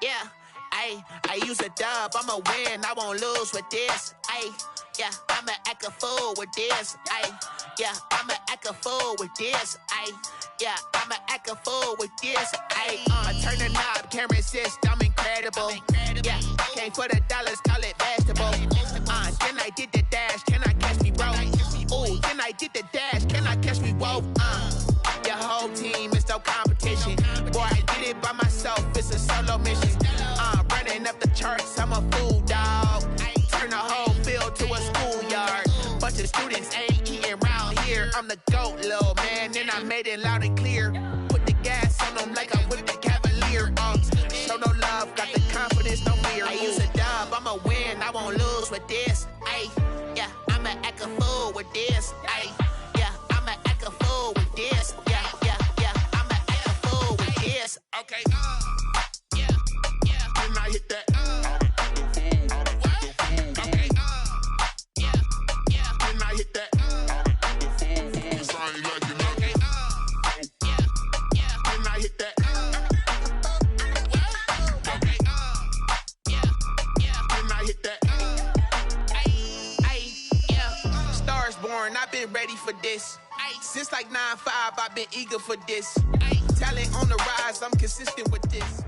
Yeah, I use a dub, I'ma win, I won't lose with this. Yeah, I'ma act a fool with this. Yeah, I'ma act a fool with this. Yeah, I'ma act a fool with this. Turn the knob, camera assist, I'm incredible. Yeah, came for the dollars, call it vegetable. Then I did the dash, can I catch me, bro? Ooh, then I did the dash, can I catch me, whoa? Your whole team is no competition. Boy, I did it by myself, it's a solo mission. Running up the charts, I'm a fool, dog. Turn the whole field to a schoolyard. Bunch of students ain't eating round here. I'm the GOAT, little man, and I made it loud and clear. Put the gas on them like I'm with the Cavalier. Show no love, got the confidence, no fear. I use a dub, I'ma win, I won't lose with this. Yeah, I'ma act a fool with this. Yeah, I'ma act a fool with this. Yeah, I'ma act a fool with this. Okay, yeah, then I hit that. Okay, yeah, then I hit that. It's only like you know. Okay, yeah, then I hit that. Okay, yeah, then I hit that. Yeah, stars born, I've been ready for this. Since like 9-5, I've been eager for this. Talent on the rise, I'm consistent with this.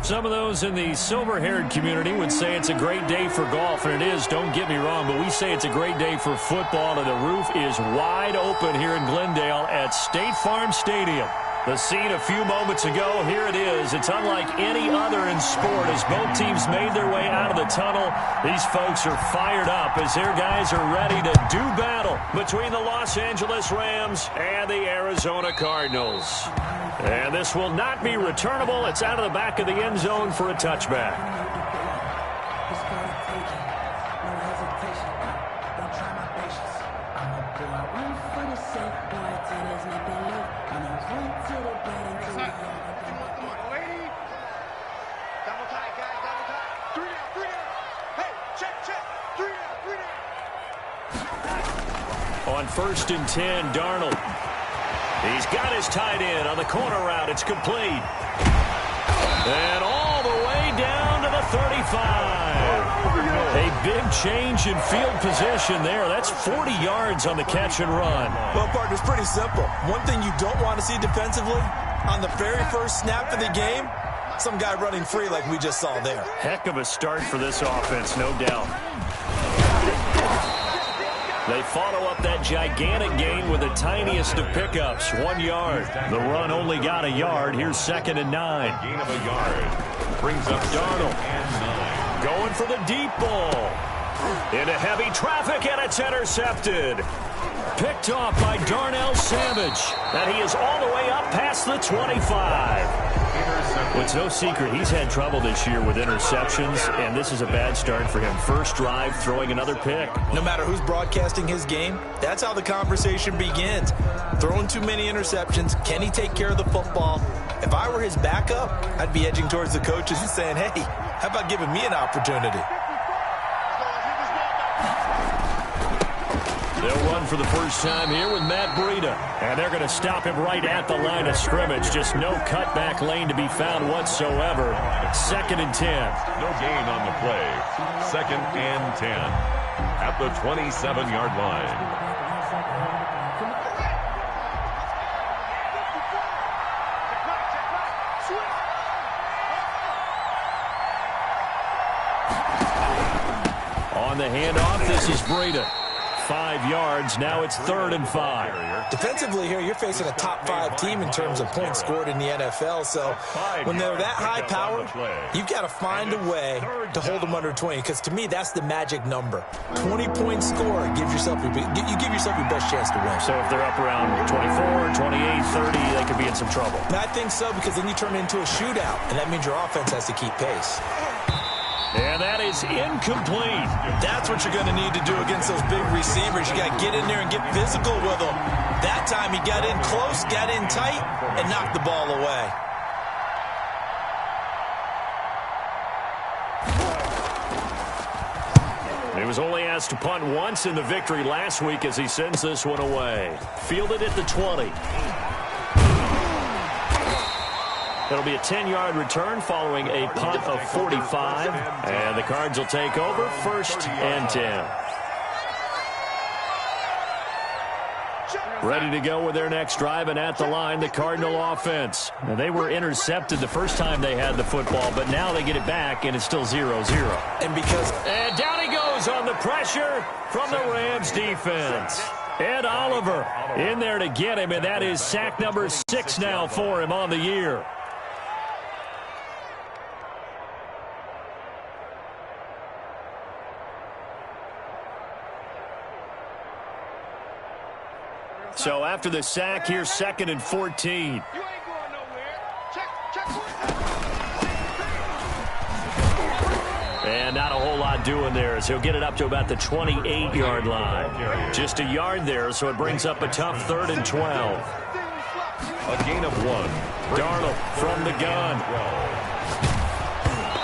Some of those in the silver-haired community would say it's a great day for golf, and it is, don't get me wrong, but we say it's a great day for football, and the roof is wide open here in Glendale at State Farm Stadium. The scene a few moments ago, here it is. It's unlike any other in sport as both teams made their way out of the tunnel. These folks are fired up as their guys are ready to do battle between the Los Angeles Rams and the Arizona Cardinals. And this will not be returnable. It's out of the back of the end zone for a touchback. On 1st and 10, Darnold. He's got his tight end on the corner route. It's complete. And all the way down to the 35. A big change in field position there. That's 40 yards on the catch and run. Well, partner, it's pretty simple. One thing you don't want to see defensively, on the very first snap of the game, some guy running free like we just saw there. Heck of a start for this offense, no doubt. They follow up that gigantic gain with the tiniest of pickups, 1 yard. The run only got a yard. Here's 2nd and 9. Gain of a yard. Brings up Darnold. Going for the deep ball. Into heavy traffic, and it's intercepted. Picked off by Darnell Savage. And he is all the way up past the 25. Well, it's no secret he's had trouble this year with interceptions, and this is a bad start for him. First drive, throwing another pick. No matter who's broadcasting his game, that's how the conversation begins. Throwing too many interceptions, can he take care of the football? If I were his backup, I'd be edging towards the coaches and saying, hey, how about giving me an opportunity? They'll run for the first time here with Matt Breida. And they're going to stop him right at the line of scrimmage. Just no cutback lane to be found whatsoever. 2nd and 10. No gain on the play. 2nd and 10 at the 27-yard line. On the handoff, this is Breida. 5 yards. Now it's 3rd and 5. Defensively here, you're facing a top 5 team in terms of points scored in the NFL. So when they're that high powered, you've got to find a way to hold them under 20. Because to me, that's the magic number. 20-point score gives yourself you give yourself your best chance to win. So if they're up around 24, 28, 30, they could be in some trouble. And I think so, because then you turn it into a shootout, and that means your offense has to keep pace. And that is incomplete. That's what you're going to need to do against those big receivers. You got to get in there and get physical with them. That time he got in close, got in tight, and knocked the ball away. He was only asked to punt once in the victory last week as he sends this one away. Fielded at the 20. It'll be a 10-yard return following a punt of 45. And the Cards will take over 1st and 10. Ready to go with their next drive, and at the line, the Cardinal offense. Now, they were intercepted the first time they had the football, but now they get it back, and it's still 0-0. And down he goes on the pressure from the Rams defense. Ed Oliver in there to get him, and that is sack number 6 now for him on the year. So after the sack, here's 2nd and 14. And not a whole lot doing there, so he'll get it up to about the 28-yard line. Just a yard there, so it brings up a tough 3rd and 12. A gain of 1. Darnold from the gun.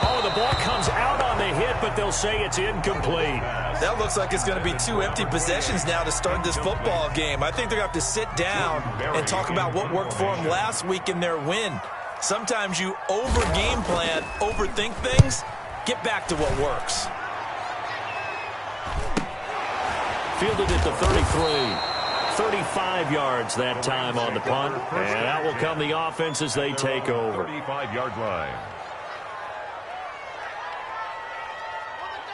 Oh, the ball comes out on the hit, but they'll say it's incomplete. That looks like it's going to be 2 empty possessions now to start this football game. I think they're going to have to sit down and talk about what worked for them last week in their win. Sometimes you over-game plan, overthink things. Get back to what works. Fielded at the 33. 35 yards that time on the punt. And out will come the offense as they take over. 35-yard line.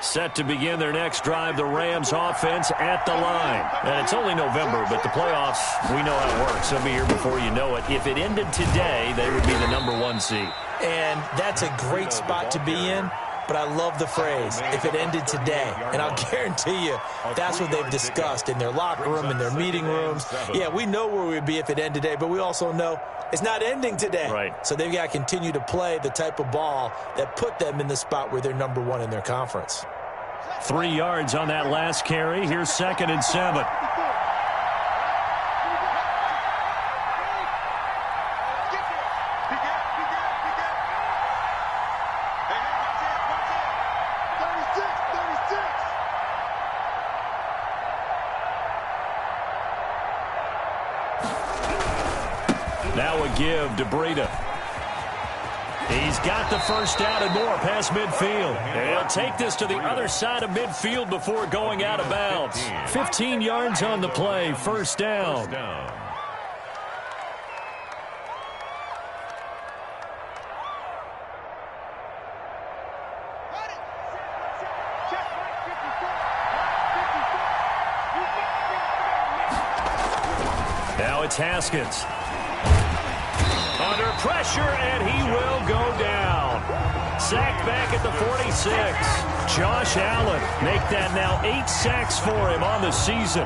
Set to begin their next drive, the Rams offense at the line. And it's only November, but the playoffs, we know how it works. They'll be here before you know it. If it ended today, they would be the #1 seed. And that's a great spot to be in. But I love the phrase, if it ended today. And I'll guarantee you, that's what they've discussed in their locker room, in their meeting rooms. Yeah, we know where we'd be if it ended today, but we also know it's not ending today. Right. So they've got to continue to play the type of ball that put them in the spot where they're #1 in their conference. 3 yards on that last carry. Here's 2nd and 7. Now a give to Breida. He's got the first down and more past midfield. And he'll take this to the other side of midfield before going out of bounds. 15 yards on the play, 1st down. Now it's Haskins. Under pressure, and he will go down. Sacked back at the 46. Josh Allen make that now 8 sacks for him on the season.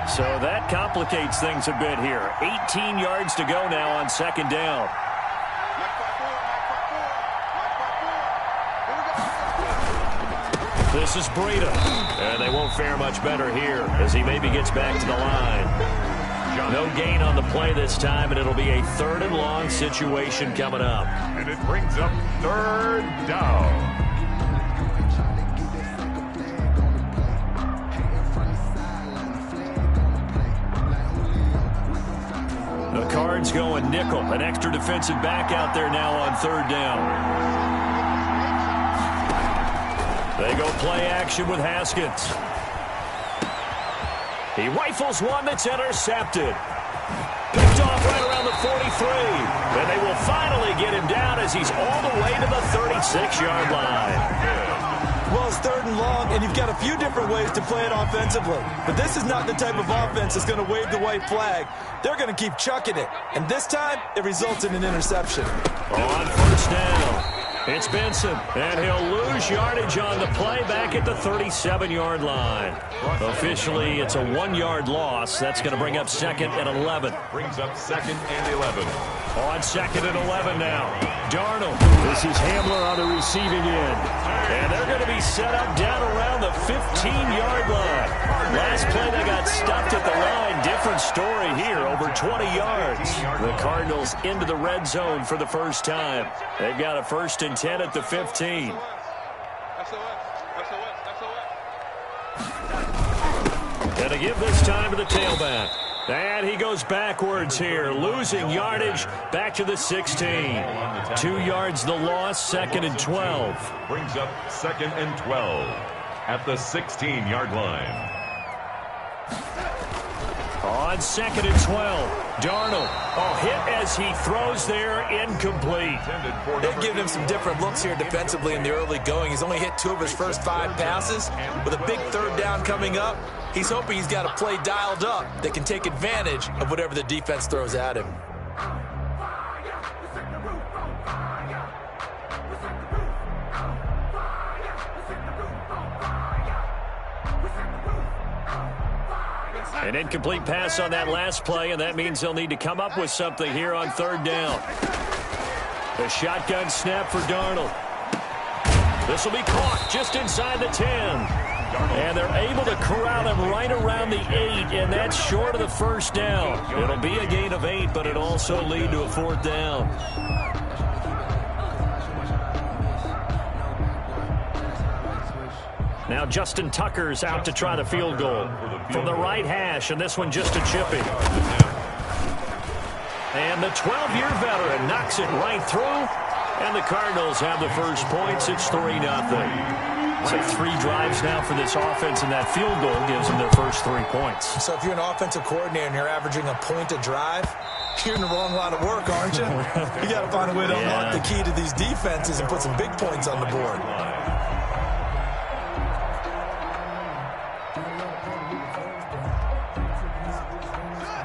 So that complicates things a bit here. 18 yards to go now on 2nd down. This is Breida. And they won't fare much better here as he maybe gets back to the line. No gain on the play this time, and it'll be a 3rd and long situation coming up. And it brings up 3rd down. The Cards going nickel. An extra defensive back out there now on 3rd down. They go play action with Haskins. He rifles one that's intercepted. Picked off right around the 43. And they will finally get him down as he's all the way to the 36-yard line. Well, it's 3rd and long, and you've got a few different ways to play it offensively. But this is not the type of offense that's going to wave the white flag. They're going to keep chucking it. And this time, it results in an interception. On 1st down. It's Benson, and he'll lose yardage on the play back at the 37-yard line. Officially, it's a 1-yard loss. That's going to bring up 2nd and 11. Brings up 2nd and 11. On 2nd and 11 now. Darnold. This is Hamler on the receiving end. And they're going to be set up down around the 15-yard line. Last play, they got stuffed at the line. Different story here, over 20 yards. The Cardinals into the red zone for the first time. They've got a 1st and 10 at the 15. And to give this time to the tailback. And he goes backwards here, losing yardage back to the 16. 2 yards the loss, 2nd and 12. Brings up 2nd and 12 at the 16-yard line. On 2nd and 12, Darnold. Hit as he throws there, incomplete. They've given him some different looks here defensively in the early going. He's only hit 2 of his first 5 passes. With a big 3rd down coming up, he's hoping he's got a play dialed up that can take advantage of whatever the defense throws at him. An incomplete pass on that last play, and that means they'll need to come up with something here on 3rd down. The shotgun snap for Darnold. This will be caught just inside the 10. And they're able to corral him right around the 8, and that's short of the 1st down. It'll be a gain of 8, but it'll also lead to a 4th down. Now Justin Tucker's out to try the field goal from the right hash, and this one just a chippy. And the 12-year veteran knocks it right through, and the Cardinals have the first points. It's 3-0. So 3 drives now for this offense, and that field goal gives them their first 3 points. So if you're an offensive coordinator and you're averaging a point a drive, you're in the wrong line of work, aren't you? You got to find a way to unlock the key to these defenses and put some big points on the board.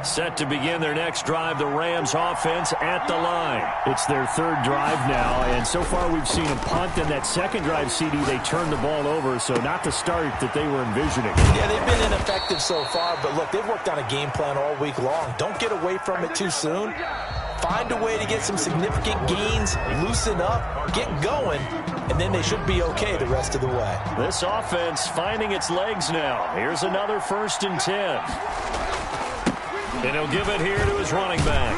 Set to begin their next drive, the Rams offense at the line. It's their 3rd drive now, and so far we've seen a punt. And that 2nd drive, CD, they turned the ball over, so not the start that they were envisioning. Yeah, they've been ineffective so far, but look, they've worked on a game plan all week long. Don't get away from it too soon. Find a way to get some significant gains, loosen up, get going, and then they should be okay the rest of the way. This offense finding its legs now. Here's another 1st and 10. And he'll give it here to his running back.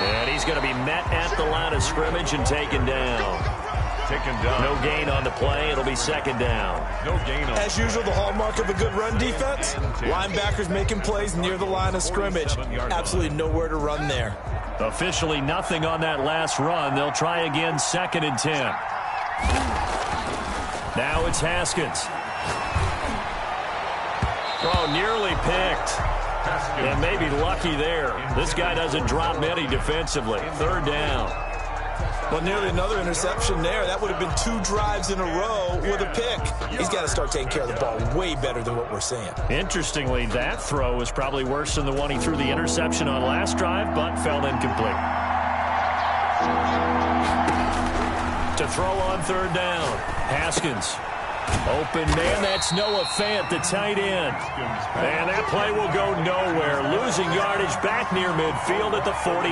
And he's going to be met at the line of scrimmage and taken down. No gain on the play. It'll be 2nd down. No gain on. As usual, the hallmark of a good run defense, linebackers making plays near the line of scrimmage. Absolutely nowhere to run there. Officially nothing on that last run. They'll try again, 2nd and 10. Now it's Haskins. Nearly picked. And maybe lucky there. This guy doesn't drop many defensively. 3rd down. Well, nearly another interception there. That would have been 2 drives in a row with a pick. He's got to start taking care of the ball way better than what we're seeing. Interestingly, that throw was probably worse than the one he threw the interception on last drive, but fell incomplete. To throw on 3rd down. Haskins. Open man, that's Noah Fant, the tight end. And that play will go nowhere. Losing yardage back near midfield at the 49.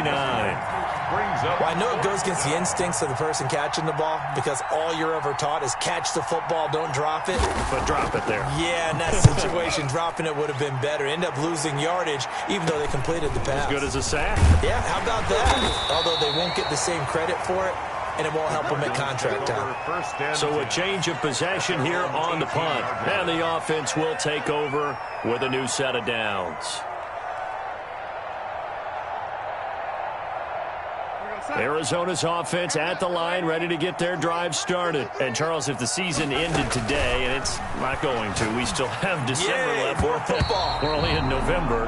Well, I know it goes against the instincts of the person catching the ball because all you're ever taught is catch the football, don't drop it. But drop it there. Yeah, in that situation, dropping it would have been better. End up losing yardage even though they completed the pass. As good as a sack. Yeah, how about that? Although they won't get the same credit for it, and it won't help them at contract time. So a change of possession here on the punt. And the offense will take over with a new set of downs. Arizona's offense at the line, ready to get their drive started. And, Charles, if the season ended today, and it's not going to, we still have December left. More football. We're only in November.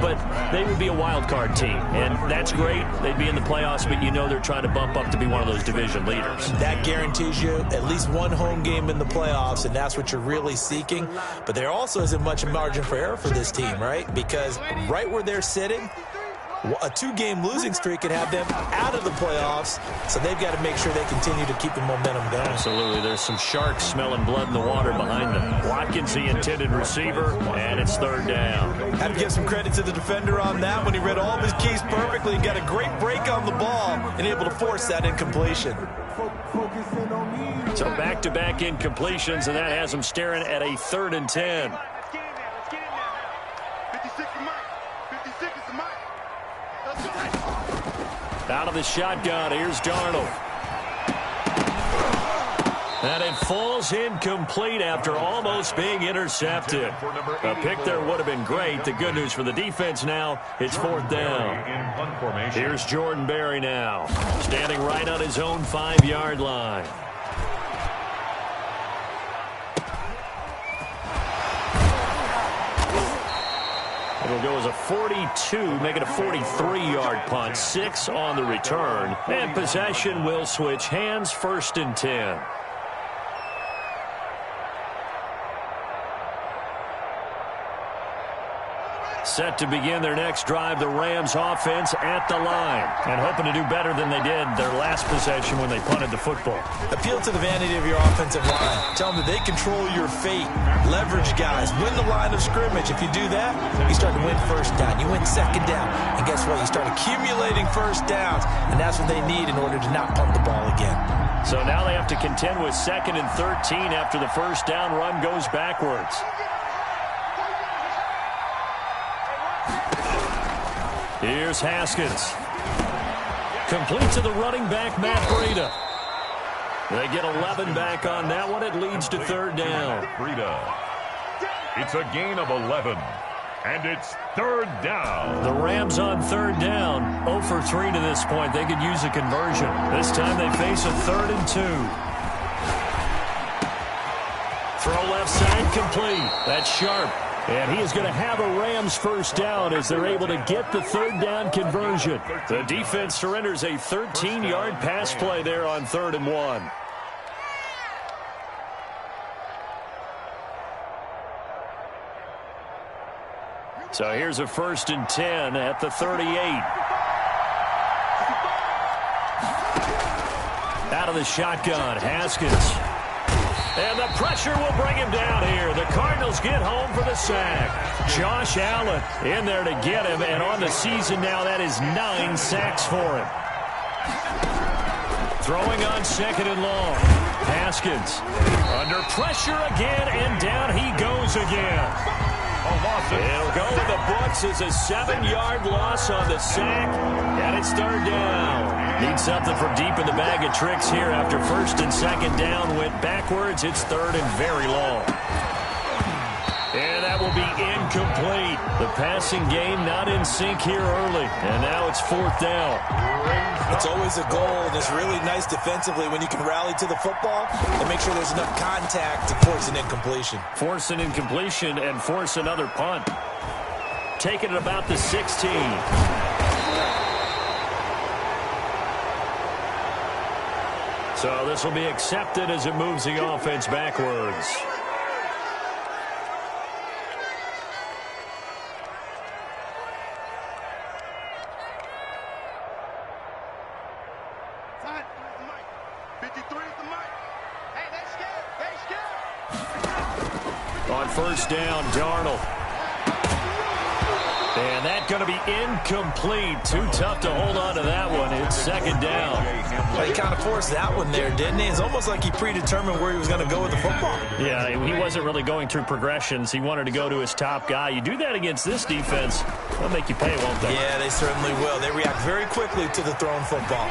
But they would be a wild card team, and that's great. They'd be in the playoffs, but you know they're trying to bump up to be one of those division leaders. That guarantees you at least one home game in the playoffs, and that's what you're really seeking. But there also isn't much margin for error for this team, right? Because right where they're sitting, a 2-game losing streak could have them out of the playoffs, so they've got to make sure they continue to keep the momentum going. Absolutely. There's some sharks smelling blood in the water behind them. Watkins, the intended receiver, and it's 3rd down. Have to give some credit to the defender on that when he read all of his keys perfectly and got a great break on the ball and able to force that incompletion. So back-to-back incompletions, and that has them staring at a 3rd and 10. Out of the shotgun, here's Darnold. And it falls incomplete after almost being intercepted. A pick there would have been great. The good news for the defense now, it's 4th down. Here's Jordan Berry now, standing right on his own 5-yard line. It'll go as a 42, make it a 43-yard punt, 6 on the return. And possession will switch hands, 1st and 10. Set to begin their next drive, the Rams offense at the line. And hoping to do better than they did their last possession when they punted the football. Appeal to the vanity of your offensive line. Tell them that they control your fate. Leverage guys. Win the line of scrimmage. If you do that, you start to win 1st down. You win 2nd down. And guess what? You start accumulating 1st downs. And that's what they need in order to not punt the ball again. So now they have to contend with 2nd and 13 after the 1st down run goes backwards. Here's Haskins. Complete to the running back, Matt Breida. They get 11 back on that one. It leads to 3rd down. Breida. It's a gain of 11. And it's 3rd down. The Rams on 3rd down. 0 for 3 to this point. They could use a conversion. This time they face a 3rd and 2. Throw left side complete. That's Sharp. And he is going to have a Rams 1st down as they're able to get the 3rd down conversion. The defense surrenders a 13-yard pass play there on 3rd and 1. So here's a 1st and 10 at the 38. Out of the shotgun, Haskins. And the pressure will bring him down here. The Cardinals get home for the sack. Josh Allen in there to get him. And on the season now, that is 9 sacks for him. Throwing on 2nd and long. Haskins under pressure again, and down he goes again. It'll go in the books as a 7-yard loss on the sack, and it's 3rd down. Need something from deep in the bag of tricks here after 1st and 2nd down went backwards. It's 3rd and very long. And that will be incomplete. The passing game not in sync here early, and now it's 4th down. It's always a goal, and it's really nice defensively when you can rally to the football and make sure there's enough contact to force an incompletion. Force an incompletion and force another punt. Taking it about the 16. So this will be accepted as it moves the offense backwards. On 1st down, Darnold. And that's going to be incomplete. Too tough to hold on to that one. It's 2nd down. Well, he kind of forced that one there, didn't he? It's almost like he predetermined where he was going to go with the football. Yeah, he wasn't really going through progressions. He wanted to go to his top guy. You do that against this defense, they'll make you pay, won't they? Yeah, they certainly will. They react very quickly to the thrown football.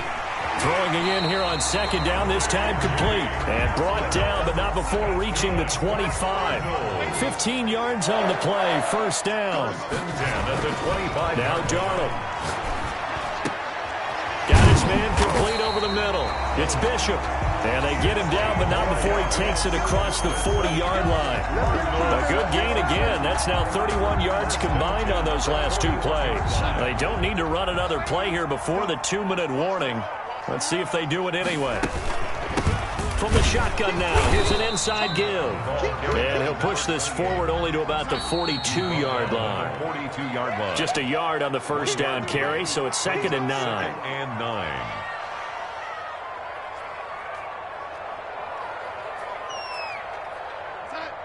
Throwing again here on 2nd down, this time complete. And brought down, but not before reaching the 25. 15 yards on the play, 1st down. Now Darnold. Got his man complete over the middle. It's Bishop. And they get him down, but not before he takes it across the 40-yard line. A good gain again. That's now 31 yards combined on those last 2 plays. They don't need to run another play here before the 2-minute warning. Let's see if they do it anyway. From the shotgun now, here's an inside give. And he'll push this forward only to about the 42-yard line. Just a yard on the 1st down carry, so it's 2nd and 9.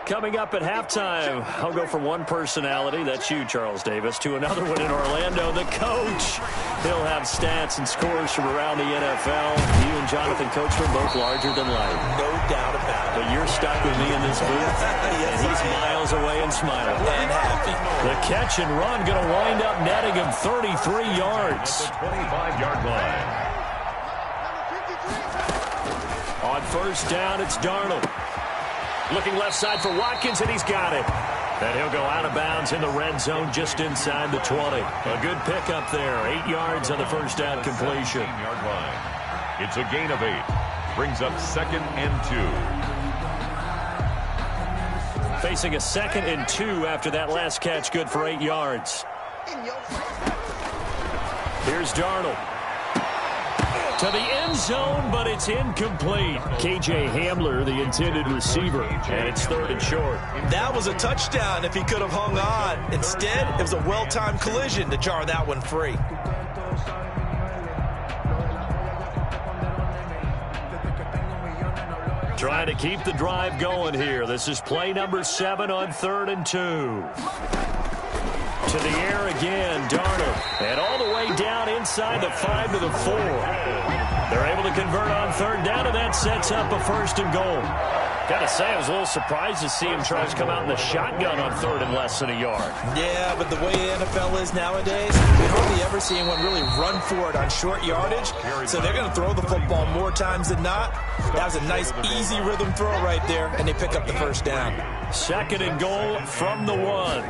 Coming up at halftime, I'll go from one personality, that's you, Charles Davis, to another one in Orlando, the coach. He'll have stats and scores from around the NFL. You and Jonathan Coachman both larger than life. No doubt about it. But you're stuck with me in this booth, yes, and he's miles away and smiling. And happy. The catch and run going to wind up netting him 33 yards. 25-yard line. On first down, it's Darnold. Looking left side for Watkins, and he's got it. And he'll go out of bounds in the red zone just inside the 20. A good pickup there. 8 yards on the first down completion. 15-yard line. It's a gain of 8. Brings up 2nd and 2. Facing a 2nd and 2 after that last catch, good for 8 yards. Here's Darnold. To the end zone, but it's incomplete. K.J. Hamler, the intended receiver, and it's 3rd and short. That was a touchdown if he could have hung on. Instead, it was a well-timed collision to jar that one free. Trying to keep the drive going here. This is play number 7 on 3rd and 2. To the air again, Darnold. And all the way down inside the 5 to the 4. They're able to convert on 3rd down, and that sets up a 1st and goal. Got to say, I was a little surprised to see him try to come out in the shotgun on 3rd and less than a yard. Yeah, but the way the NFL is nowadays, we hardly ever see anyone really run for it on short yardage. So they're going to throw the football more times than not. That was a nice, easy rhythm throw right there, and they pick up the 1st down. 2nd and goal from the 1.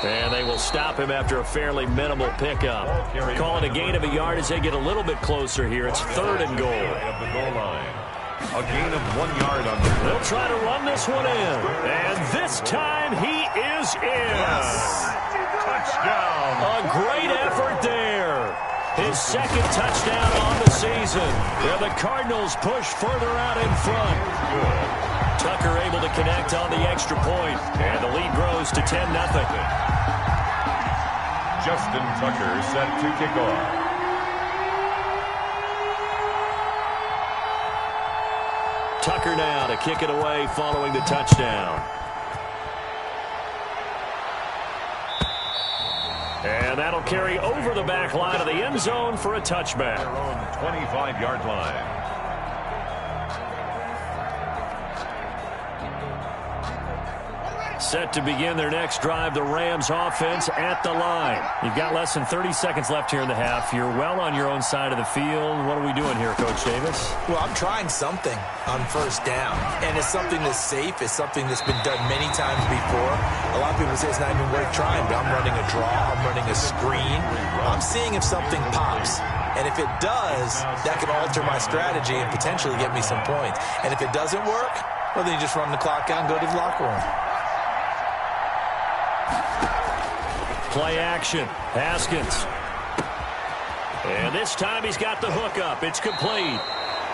And they will stop him after a fairly minimal pickup. Call it a gain of a yard as they get a little bit closer here. It's 3rd and goal. Of the goal line. A gain of 1 yard on the play. They'll try to run this one in. And this time he is in. Yes. Touchdown. A great effort there. His 2nd touchdown on the season. And the Cardinals push further out in front. Good. Tucker able to connect on the extra point. And the lead grows to 10-0. Justin Tucker set to kick off. Tucker now to kick it away following the touchdown. And that'll carry over the back line of the end zone for a touchback. Their own 25-yard line. Set to begin their next drive, the Rams offense at the line. You've got less than 30 seconds left here in the half. You're well on your own side of the field. What are we doing here, Coach Davis? Well, I'm trying something on 1st down, and it's something that's safe. It's something that's been done many times before. A lot of people say it's not even worth trying, but I'm running a draw. I'm running a screen. I'm seeing if something pops. And if it does, that could alter my strategy and potentially get me some points. And if it doesn't work, well, then you just run the clock out and go to the locker room. Play action. Haskins. And this time he's got the hook up. It's complete.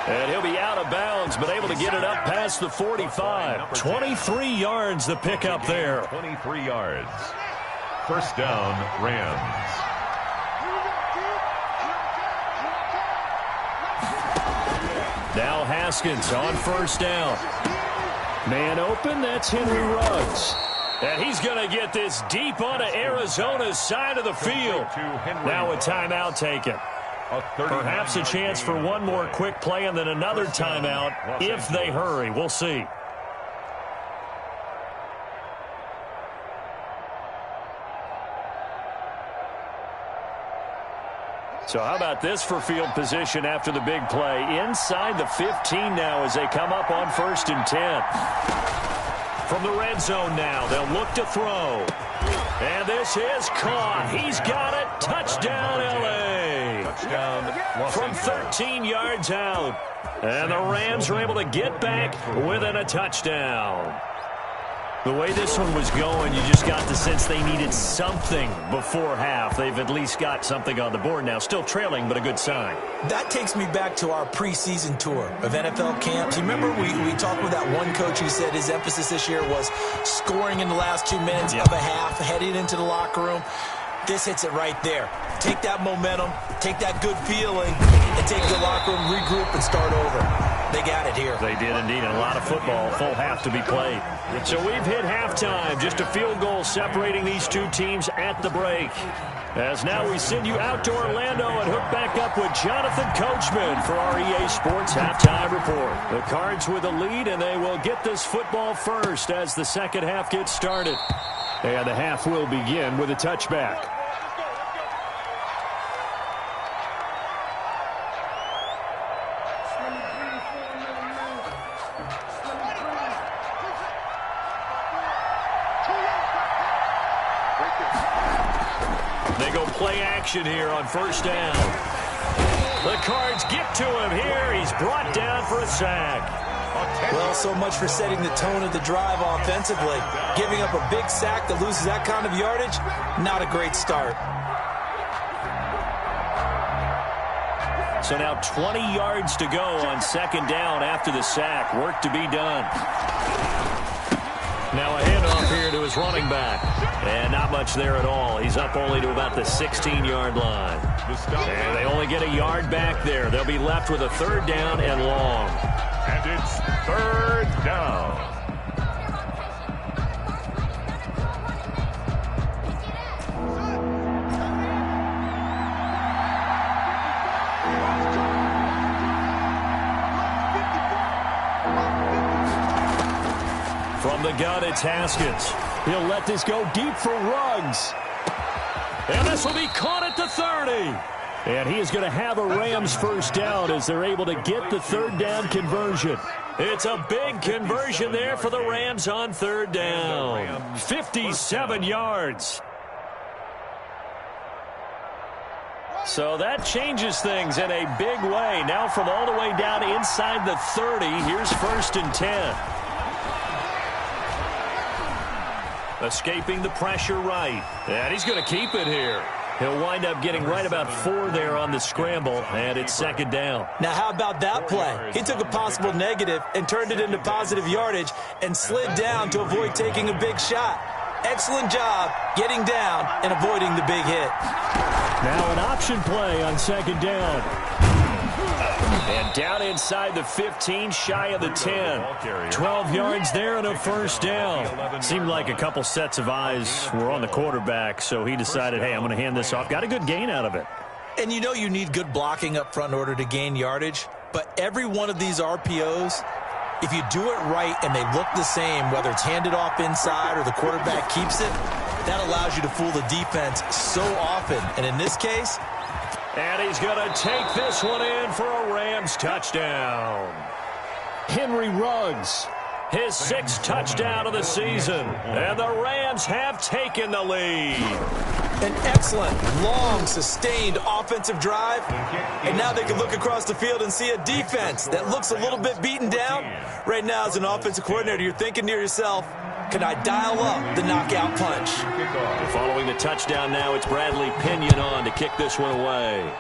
And he'll be out of bounds, but able to get it up past the 45. 23 yards the pickup there. 23 yards. 1st down, Rams. Now Haskins on 1st down. Man open, that's Henry Ruggs. And he's going to get this deep onto Arizona's side of the field. Now a timeout taken. Perhaps a chance for one more quick play and then another timeout if they hurry. We'll see. So how about this for field position after the big play? Inside the 15 now as they come up on 1st and 10. From the red zone now, they'll look to throw. And this is caught. He's got it. Touchdown, L.A. Touchdown, From 13 yards out. And the Rams are able to get back within a touchdown. The way this one was going, you just got the sense they needed something before half. They've at least got something on the board now. Still trailing, but a good sign. That takes me back to our preseason tour of NFL camps. You remember we talked with that one coach who said his emphasis this year was scoring in the last 2 minutes of a half, heading into the locker room. This hits it right there. Take that momentum, take that good feeling, and take the locker room, regroup, and start over. They got it here. They did indeed. And a lot of football, full half to be played. So we've hit halftime. Just a field goal separating these two teams at the break. As now we send you out to Orlando and hook back up with Jonathan Coachman for our EA Sports Halftime Report. The Cards with the lead, and they will get this football first as the second half gets started. And the half will begin with a touchback. They go play action here on first down. The Cards get to him here. He's brought down for a sack. Well, so much for setting the tone of the drive offensively. Giving up a big sack that loses that kind of yardage, not a great start. So now 20 yards to go on second down after the sack. Work to be done. Now a handoff here to his running back. And not much there at all. He's up only to about the 16-yard line. And they only get a yard back there. They'll be left with a third down and long. And it's third down. From the gun, it's Haskins. He'll let this go deep for Ruggs. And this will be caught at the 30. And he is going to have a Rams first down as they're able to get the third down conversion. It's a big conversion there for the Rams on third down. 57 yards. So that changes things in a big way. Now from all the way down inside the 30, here's first and 10. Escaping the pressure right. And he's going to keep it here. He'll wind up getting right about 4 there on the scramble, and it's second down. Now, how about that play? He took a possible negative and turned it into positive yardage and slid down to avoid taking a big shot. Excellent job getting down and avoiding the big hit. Now an option play on second down. And down inside the 15, shy of the 10. 12 yards there and a first down. Seemed like a couple sets of eyes were on the quarterback, so he decided, hey, I'm going to hand this off. Got a good gain out of it. And you know you need good blocking up front in order to gain yardage, but every one of these RPOs, if you do it right and they look the same, whether it's handed off inside or the quarterback keeps it, that allows you to fool the defense so often. And in this case, and he's going to take this one in for a Rams touchdown. Henry Ruggs. His 6th touchdown of the season. And the Rams have taken the lead. An excellent, long, sustained offensive drive. And now they can look across the field and see a defense that looks a little bit beaten down. Right now, as an offensive coordinator, you're thinking to yourself, can I dial up the knockout punch? Following the touchdown now, it's Bradley Pinion on to kick this one away.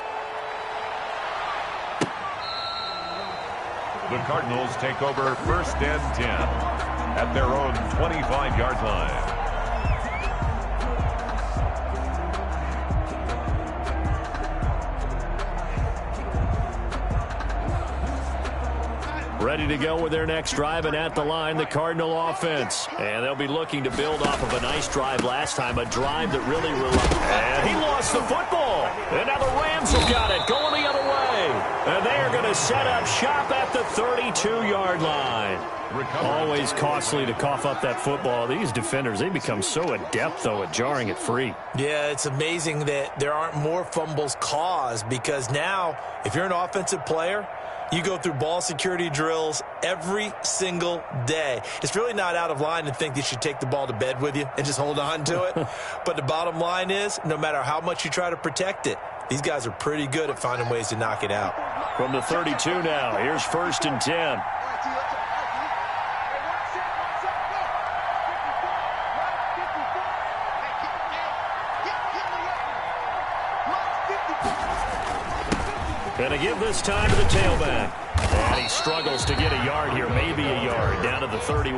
The Cardinals take over first and 10 at their own 25-yard line. Ready to go with their next drive, and at the line, the Cardinal offense. And they'll be looking to build off of a nice drive last time, a drive that really relied. And he lost the football. And now the Rams have got it, going the other way. And they are going to set up shop at the 32-yard line. Always costly to cough up that football. These defenders, they become so adept, though, at jarring it free. Yeah, it's amazing that there aren't more fumbles caused, because now, if you're an offensive player, you go through ball security drills every single day. It's really not out of line to think you should take the ball to bed with you and just hold on to it. But the bottom line is, no matter how much you try to protect it, these guys are pretty good at finding ways to knock it out. From the 32 now, here's first and 10. Going to give this time to the tailback. And he struggles to get a yard here, maybe a yard, down to the 31.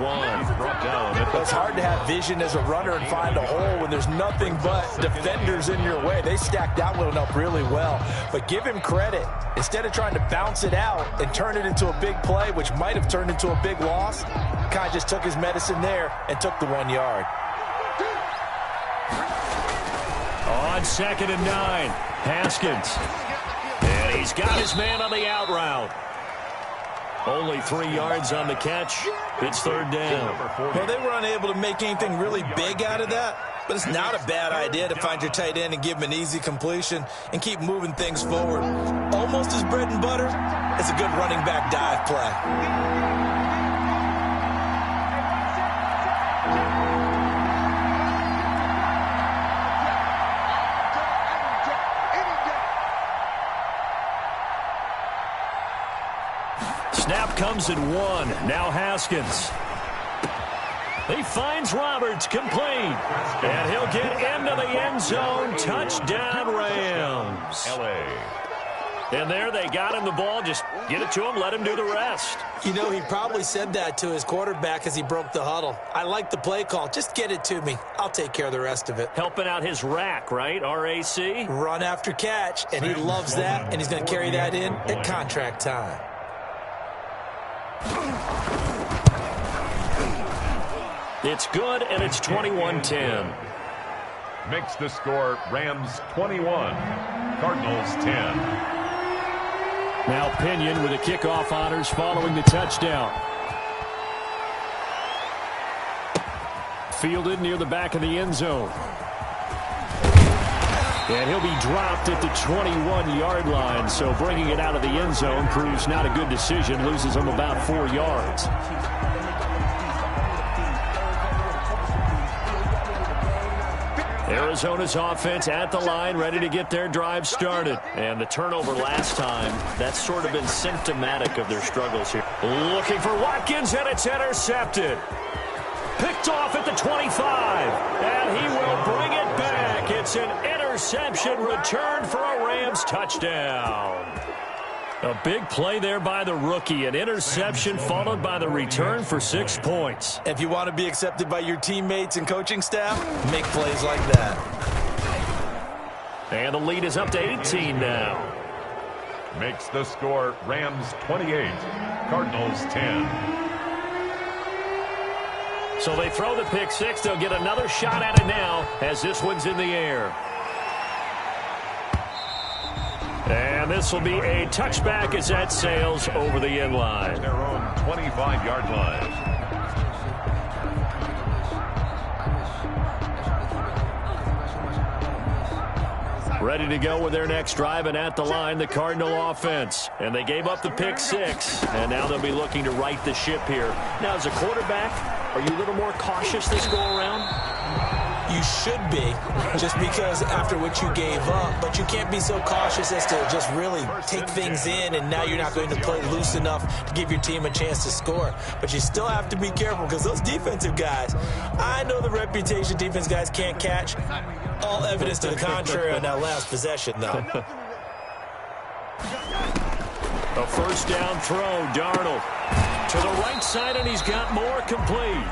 Brought down. It's hard to have vision as a runner and find a hole when there's nothing but defenders in your way. They stacked that one up really well. But give him credit. Instead of trying to bounce it out and turn it into a big play, which might have turned into a big loss, kind of just took his medicine there and took the 1 yard. On 2nd and 9, Haskins. And he's got his man on the out route. Only 3 yards on the catch. It's third down. Well, they were unable to make anything really big out of that, but it's not a bad idea to find your tight end and give him an easy completion and keep moving things forward. Almost as bread and butter as a good running back dive play. Snap comes at 1. Now Haskins. He finds Roberts, complete. And he'll get into the end zone. Touchdown, Rams. And there they got him the ball. Just get it to him, let him do the rest. You know, he probably said that to his quarterback as he broke the huddle. I like the play call. Just get it to me. I'll take care of the rest of it. Helping out his rack, right? RAC? Run after catch, and he loves that, and he's going to carry that in at contract time. It's good, and it's 21-10. Makes the score Rams 21, Cardinals 10. Now Pinion with the kickoff honors following the touchdown. Fielded near the back of the end zone. And he'll be dropped at the 21-yard line, so bringing it out of the end zone proves not a good decision, loses him about 4 yards. Arizona's offense at the line, ready to get their drive started. And the turnover last time, that's sort of been symptomatic of their struggles here. Looking for Watkins, and it's intercepted. Picked off at the 25, and he will bring it back. It's an interception return for a Rams touchdown. A big play there by the rookie. An interception followed by the return for 6 points. If you want to be accepted by your teammates and coaching staff, make plays like that. And the lead is up to 18 now. Makes the score Rams 28, Cardinals 10. So they throw the pick six. They'll get another shot at it now as this one's in the air. And this will be a touchback as that sails over the end line. Their own 25-yard line. Ready to go with their next drive, and at the line, the Cardinal offense. And they gave up the pick six, and now they'll be looking to right the ship here. Now, as a quarterback, are you a little more cautious this go-around? You should be, just because after what you gave up, but you can't be so cautious as to just really take things in, and now you're not going to play loose enough to give your team a chance to score. But you still have to be careful, because those defensive guys, I know the reputation defense guys can't catch. All evidence to the contrary on that last possession, though. A first down throw, Darnold to the right side, and he's got more complete.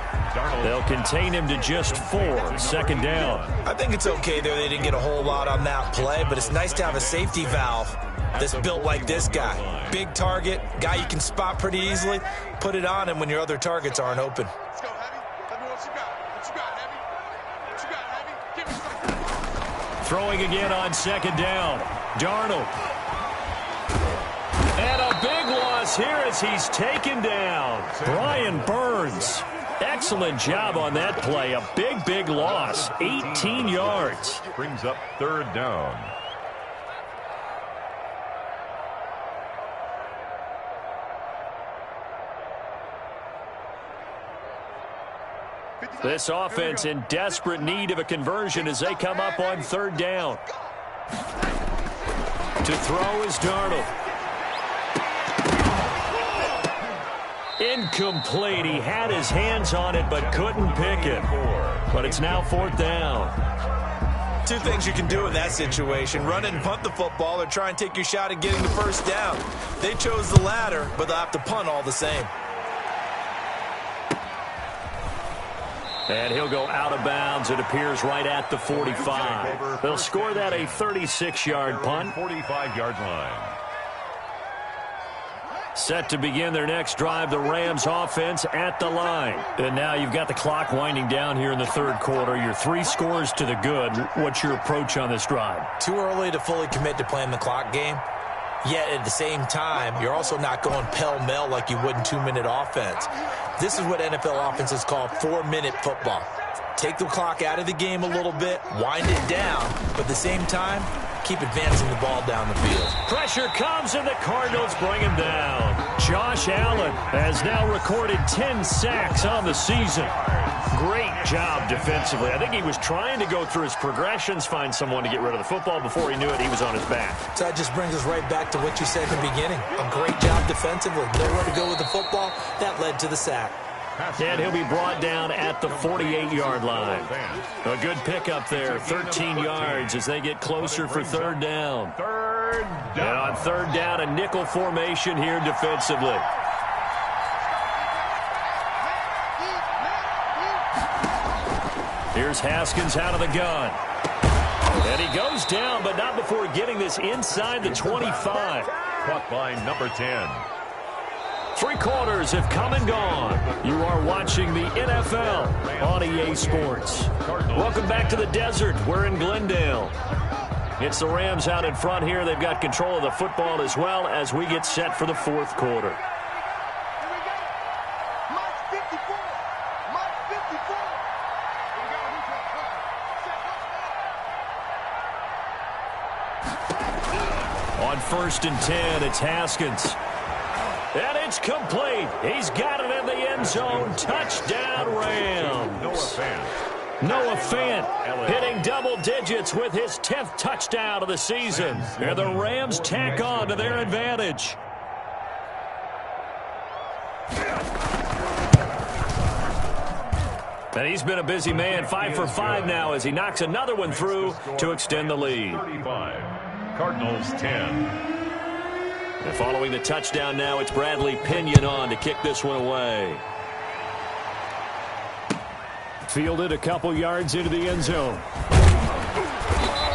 They'll contain him to just 4. Second down. I think it's okay there. They didn't get a whole lot on that play, but it's nice to have a safety valve that's built like this guy. Big target, guy you can spot pretty easily. Put it on him when your other targets aren't open. Let's go, Heavy. Let me what you got. What you got, Heavy? What you got, Heavy? Give me something. Throwing again on second down. Darnold. And a big loss here as he's taken down. Brian Burns. Excellent job on that play. A big, big loss. 18 yards. Brings up third down. This offense in desperate need of a conversion as they come up on third down. To throw is Darnold. Incomplete. He had his hands on it but couldn't pick it. But it's now fourth down. Two things you can do in that situation. Run and punt the football or try and take your shot at getting the first down. They chose the latter, but they'll have to punt all the same. And he'll go out of bounds. It appears right at the 45. They'll score that a 36-yard punt. 45-yard line. Set to begin their next drive, the Rams offense at the line. And now you've got the clock winding down here in the third quarter. Your 3 scores to the good. What's your approach on this drive? Too early to fully commit to playing the clock game. Yet at the same time, you're also not going pell-mell like you would in 2-minute offense. This is what NFL offenses call 4-minute football. Take the clock out of the game a little bit, wind it down, but at the same time, keep advancing the ball down the field. Pressure comes, and the Cardinals bring him down. Josh Allen has now recorded 10 sacks on the season. great job defensively. I think he was trying to go through his progressions, find someone to get rid of the football. Before he knew it, he was on his back. So that just brings us right back to what you said in the beginning. A great job defensively. Nowhere to go with the football. That led to the sack. And he'll be brought down at the 48-yard line. A good pickup there, 13 yards as they get closer for third down. And on third down, a nickel formation here defensively. Here's Haskins out of the gun. And he goes down, but not before getting this inside the 25. Caught by number 10. 3 quarters have come and gone. You are watching the NFL on EA Sports. Welcome back to the desert. We're in Glendale. It's the Rams out in front here. They've got control of the football as well as we get set for the fourth quarter. On 1st and 10, it's Haskins. And it's complete. He's got it in the end zone. Touchdown, Rams. Noah Fant hitting double digits with his 10th touchdown of the season. And the Rams tack on to their advantage. And he's been a busy man, 5 for 5 now as he knocks another one through to extend the lead. 35. Cardinals 10. And following the touchdown now, it's Bradley Pinion on to kick this one away. Fielded a couple yards into the end zone.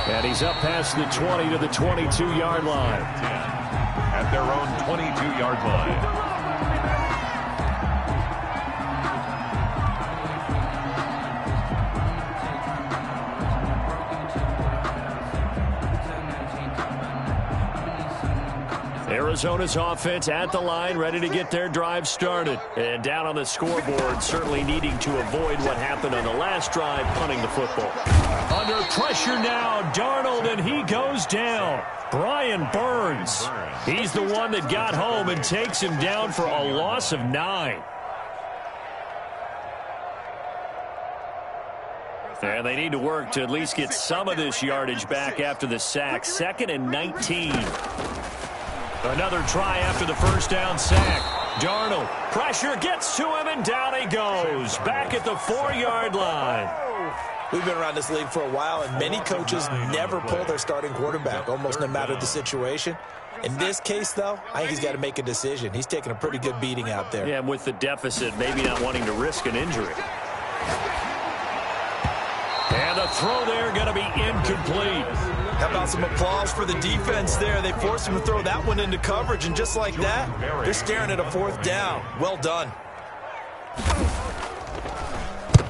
And he's up past the 20 to the 22-yard line. At their own 22-yard line. Arizona's offense at the line, ready to get their drive started. And down on the scoreboard, certainly needing to avoid what happened on the last drive, punting the football. Under pressure now, Darnold, and he goes down. Brian Burns. He's the one that got home and takes him down for a loss of 9. And they need to work to at least get some of this yardage back after the sack. 2nd and 19. Another try after the first down sack. Darnold, pressure gets to him, and down he goes. Back at the 4-yard line. We've been around this league for a while, and many coaches never pull their starting quarterback, almost no matter the situation. In this case, though, I think he's got to make a decision. He's taking a pretty good beating out there. Yeah, and with the deficit, maybe not wanting to risk an injury. And the throw there going to be incomplete. How about some applause for the defense there? They forced him to throw that one into coverage, and just like that, they're staring at a 4th down. Well done.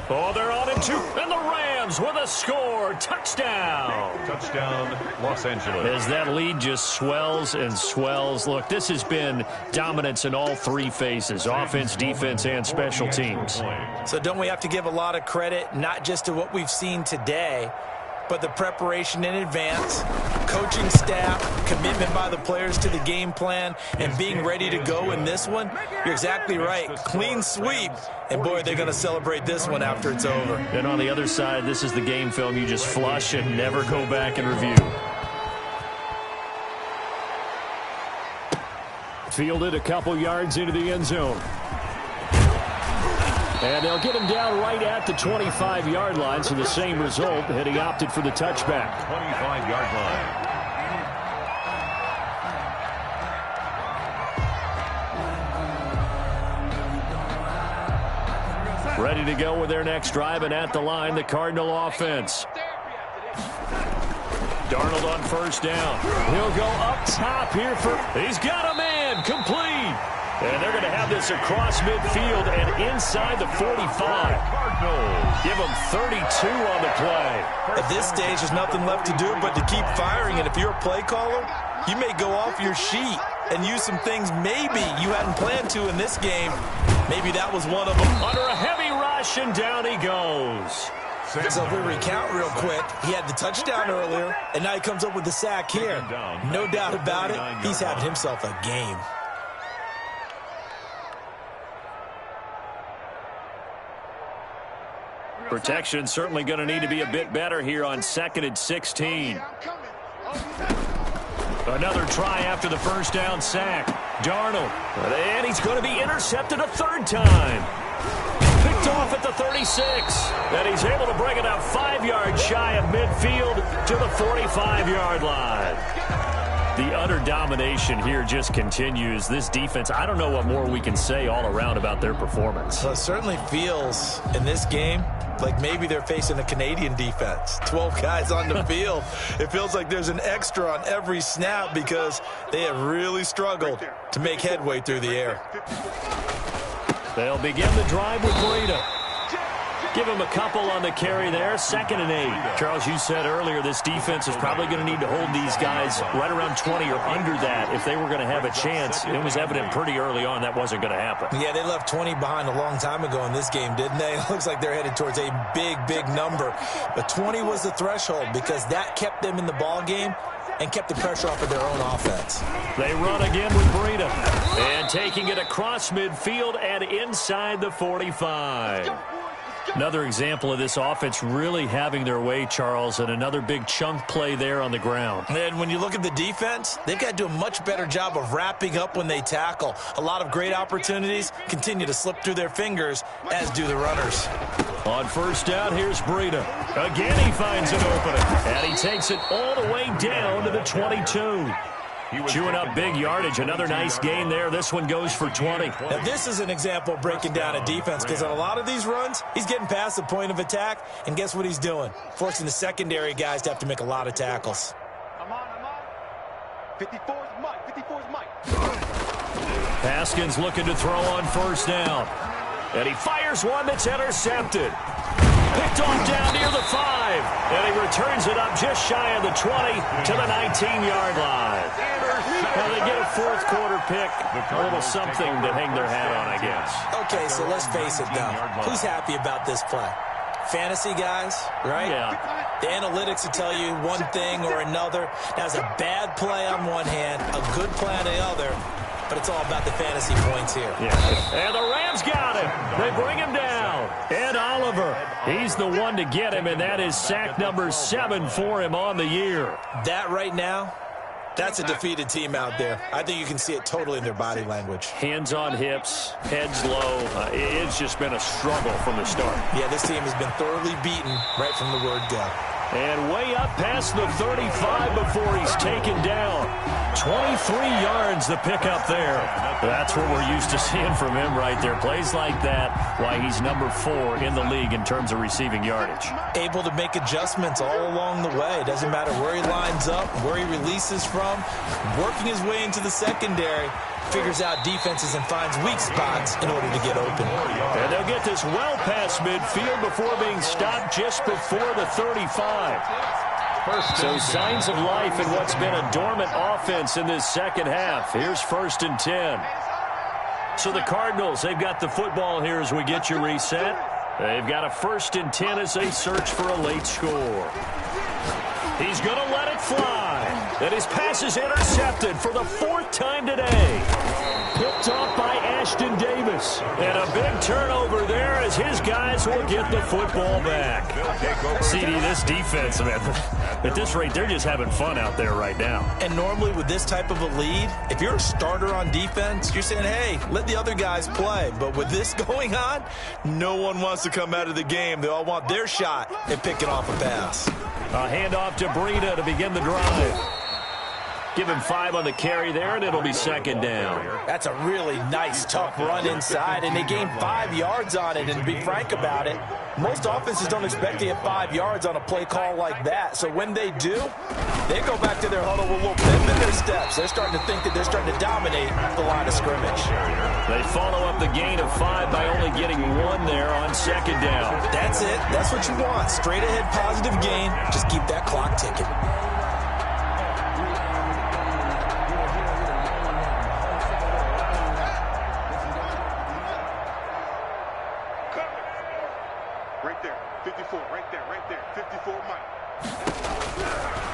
Oh, they're on it, too. And the Rams with a score. Touchdown. Touchdown, Los Angeles. As that lead just swells and swells. Look, this has been dominance in all 3 phases, offense, defense, and special teams. So don't we have to give a lot of credit, not just to what we've seen today, but the preparation in advance, coaching staff, commitment by the players to the game plan, and being ready to go in this one? You're exactly right. Clean sweep. And, boy, they're going to celebrate this one after it's over. And on the other side, this is the game film you just flush and never go back and review. Fielded a couple yards into the end zone. And they'll get him down right at the 25-yard line, so the same result, and he opted for the touchback. 25-yard line. Ready to go with their next drive, and at the line, the Cardinal offense. Darnold on first down. He'll go up top here for... He's got a man, complete. And they're going to have this across midfield and inside the 45. Give them 32 on the play. At this stage, there's nothing left to do but to keep firing. And if you're a play caller, you may go off your sheet and use some things maybe you hadn't planned to in this game. Maybe that was one of them. Under a heavy rush, and down he goes. So if we recount real quick, he had the touchdown earlier, and now he comes up with the sack here. No doubt about it, he's having himself a game. Protection certainly going to need to be a bit better here on 2nd and 16. Another try after the first down sack. Darnold. And he's going to be intercepted a third time. Picked off at the 36. And he's able to bring it up 5 yards shy of midfield to the 45-yard line. The utter domination here just continues. This defense, I don't know what more we can say all around about their performance. Well, it certainly feels in this game like maybe they're facing a Canadian defense. 12 guys on the field. It feels like there's an extra on every snap because they have really struggled to make headway through the air. They'll begin the drive with Breida. Give him a couple on the carry there. 2nd and 8. Charles, you said earlier this defense is probably going to need to hold these guys right around 20 or under that if they were going to have a chance. It was evident pretty early on that wasn't going to happen. Yeah, they left 20 behind a long time ago in this game, didn't they? It looks like they're headed towards a big, big number. But 20 was the threshold because that kept them in the ball game and kept the pressure off of their own offense. They run again with Breida. And taking it across midfield and inside the 45. Another example of this offense really having their way, Charles, and another big chunk play there on the ground. And when you look at the defense, they've got to do a much better job of wrapping up when they tackle. A lot of great opportunities continue to slip through their fingers, as do the runners. On first down, here's Breida. Again, he finds an opening, and he takes it all the way down to the 22. Chewing up big yardage. Another nice gain there. This one goes for 20. Now, this is an example of breaking down a defense because on a lot of these runs, he's getting past the point of attack, and guess what he's doing? Forcing the secondary guys to have to make a lot of tackles. I'm on. 54's Mike. Haskins looking to throw on first down. And he fires one that's intercepted. Picked off down near the 5. And he returns it up just shy of the 20 to the 19-yard line. Now they get a fourth quarter pick. A little something to hang their hat on, I guess. Okay, so let's face it, though. Who's happy about this play? Fantasy guys, right? Yeah. The analytics will tell you one thing or another. That's a bad play on one hand, a good play on the other. But it's all about the fantasy points here. Yeah. And the Rams got him. They bring him down. Ed Oliver, he's the one to get him, and that is sack number 7 for him on the year. That right now, that's a defeated team out there. I think you can see it totally in their body language. Hands on hips, heads low. It's just been a struggle from the start. Yeah, this team has been thoroughly beaten right from the word go. And way up past the 35 before he's taken down. 23 yards the pickup there. That's what we're used to seeing from him right there. Plays like that, why he's number 4 in the league in terms of receiving yardage. Able to make adjustments all along the way. Doesn't matter where he lines up, where he releases from. Working his way into the secondary. Figures out defenses and finds weak spots in order to get open. And they'll get this well past midfield before being stopped just before the 35. So signs of life in what's been a dormant offense in this second half. Here's 1st and 10. So the Cardinals, they've got the football here as we get you reset. They've got a 1st and 10 as they search for a late score. He's going to let it fly. And his pass is intercepted for the 4th time today. Picked off by Ashton Davis. And a big turnover there as his guys will get the football back. CD, this defense, man, at this rate, they're just having fun out there right now. And normally with this type of a lead, if you're a starter on defense, you're saying, hey, let the other guys play. But with this going on, no one wants to come out of the game. They all want their shot at picking off a pass. A handoff to Breida to begin the drive. Give him 5 on the carry there, and it'll be 2nd down. That's a really nice, tough run inside, and they gained 5 yards on it. And to be frank about it, most offenses don't expect to get 5 yards on a play call like that. So when they do, they go back to their huddle with a little bend in their steps. They're starting to think that they're starting to dominate the line of scrimmage. They follow up the gain of 5 by only getting 1 there on 2nd down. That's it. That's what you want. Straight ahead positive gain. Just keep that clock ticking.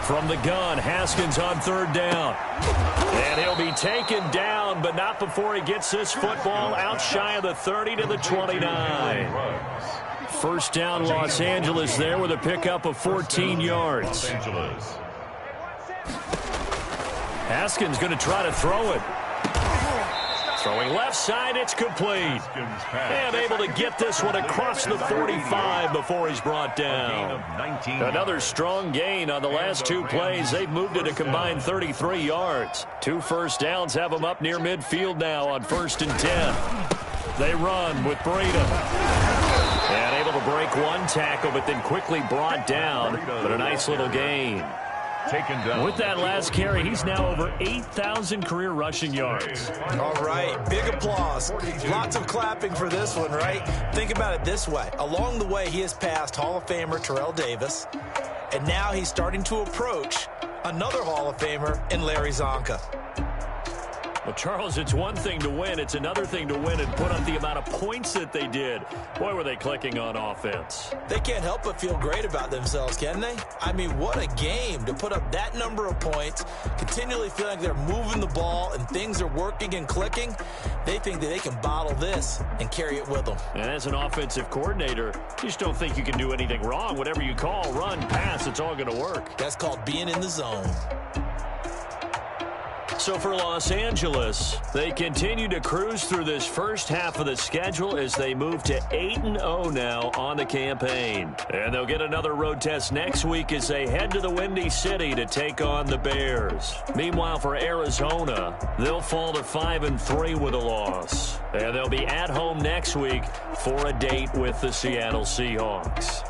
From the gun, Haskins on 3rd down. And he'll be taken down, but not before he gets this football out shy of the 30 to the 29. First down, Los Angeles there with a pickup of 14 yards. Los Angeles. Haskins going to try to throw it. Throwing left side, it's complete. And able to get this one across the 45 before he's brought down. Another strong gain on the last two plays. They've moved it a combined 33 yards. 2 first downs have them up near midfield now on 1st and 10. They run with Breida. And able to break one tackle, but then quickly brought down. But a nice little gain. Taken down. With that last carry, he's now over 8,000 career rushing yards. All right, big applause. Lots of clapping for this one, right? Think about it this way. Along the way, he has passed Hall of Famer Terrell Davis, and now he's starting to approach another Hall of Famer in Larry Zonka. Well, Charles, it's one thing to win. It's another thing to win and put up the amount of points that they did. Boy, were they clicking on offense. They can't help but feel great about themselves, can they? I mean, what a game to put up that number of points, continually feel like they're moving the ball and things are working and clicking. They think that they can bottle this and carry it with them. And as an offensive coordinator, you just don't think you can do anything wrong. Whatever you call, run, pass, it's all going to work. That's called being in the zone. So for Los Angeles, they continue to cruise through this first half of the schedule as they move to 8-0 now on the campaign. And they'll get another road test next week as they head to the Windy City to take on the Bears. Meanwhile, for Arizona, they'll fall to 5-3 with a loss. And they'll be at home next week for a date with the Seattle Seahawks.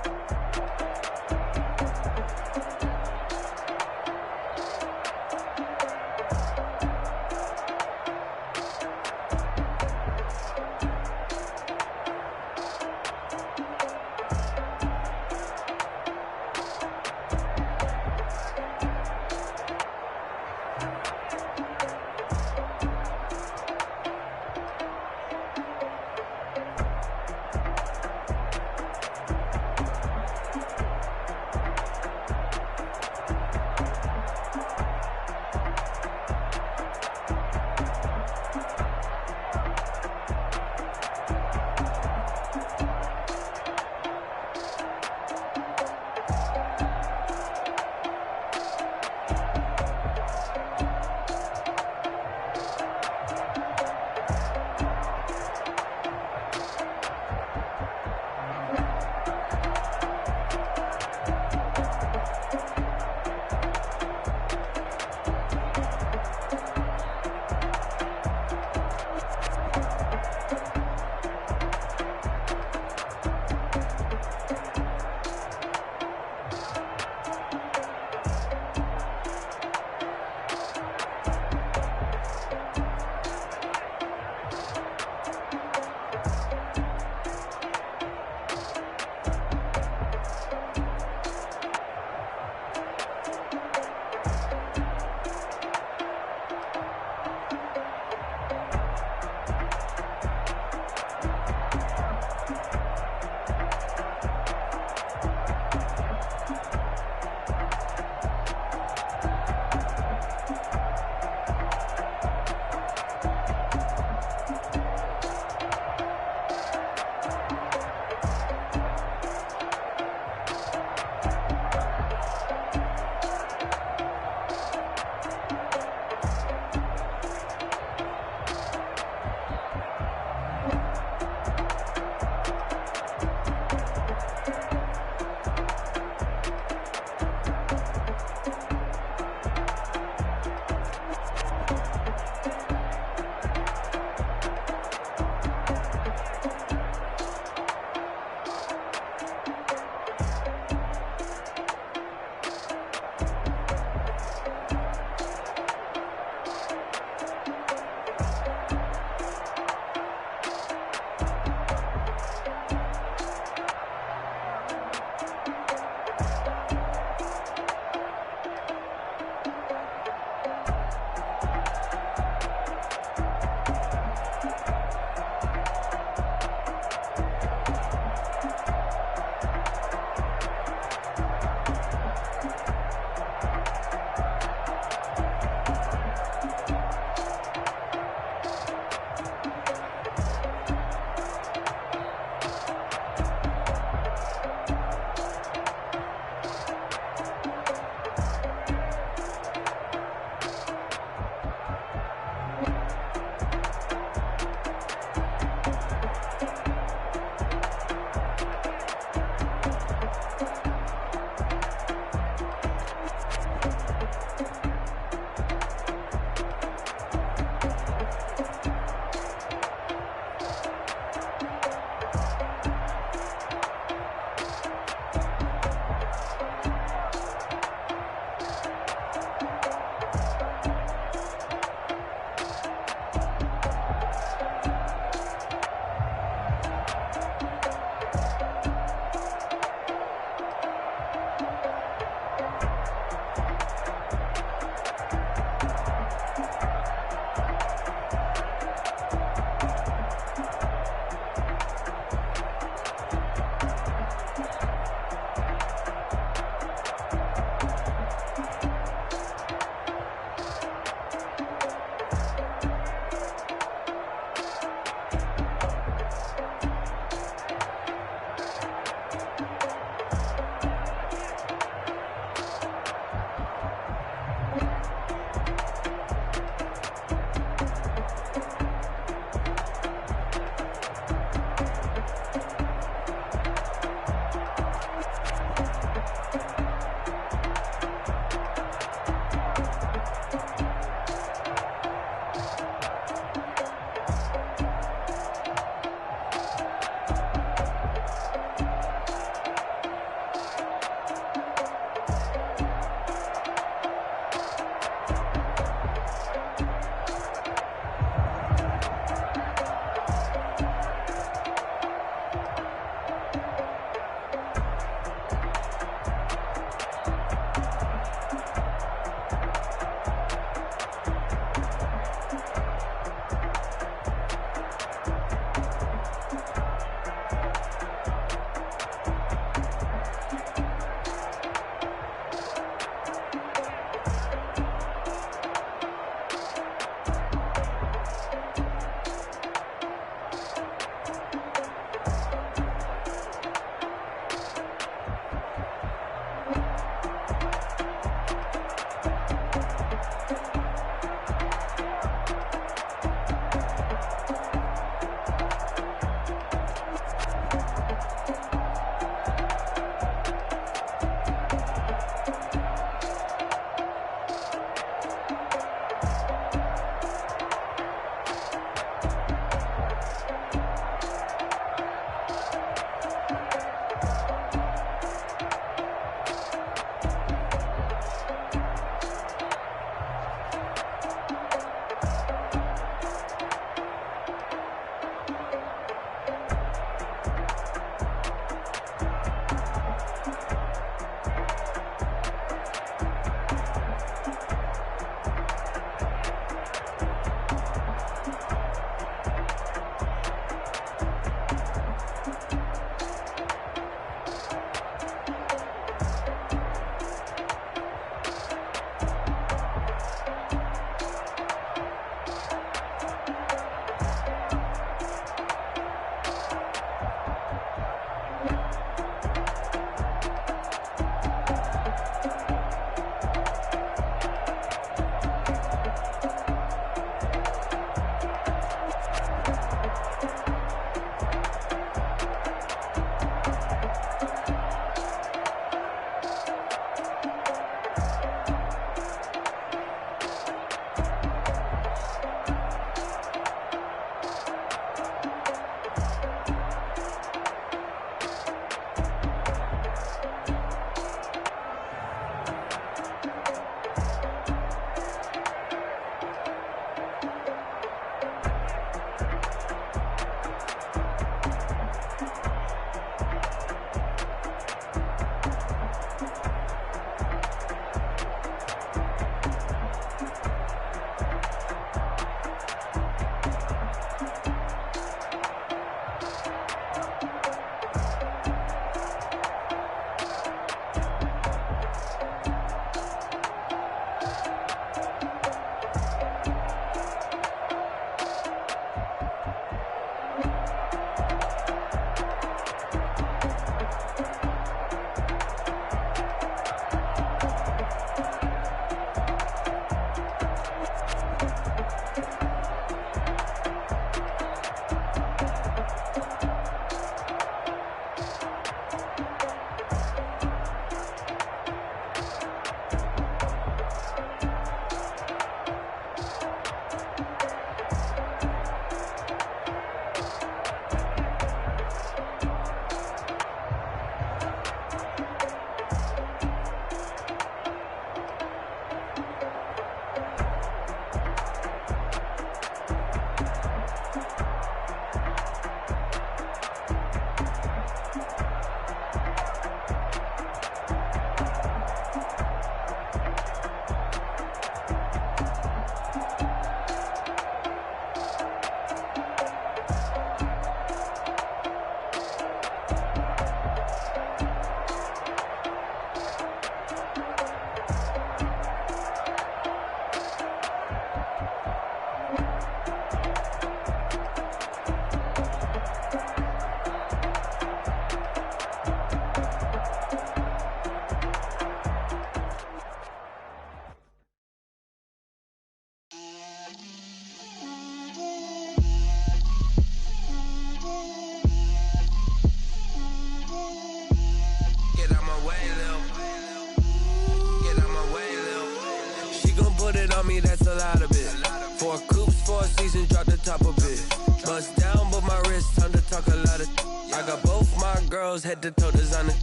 but my wrist, time to talk a lot of. I got both my girls head to toe designer.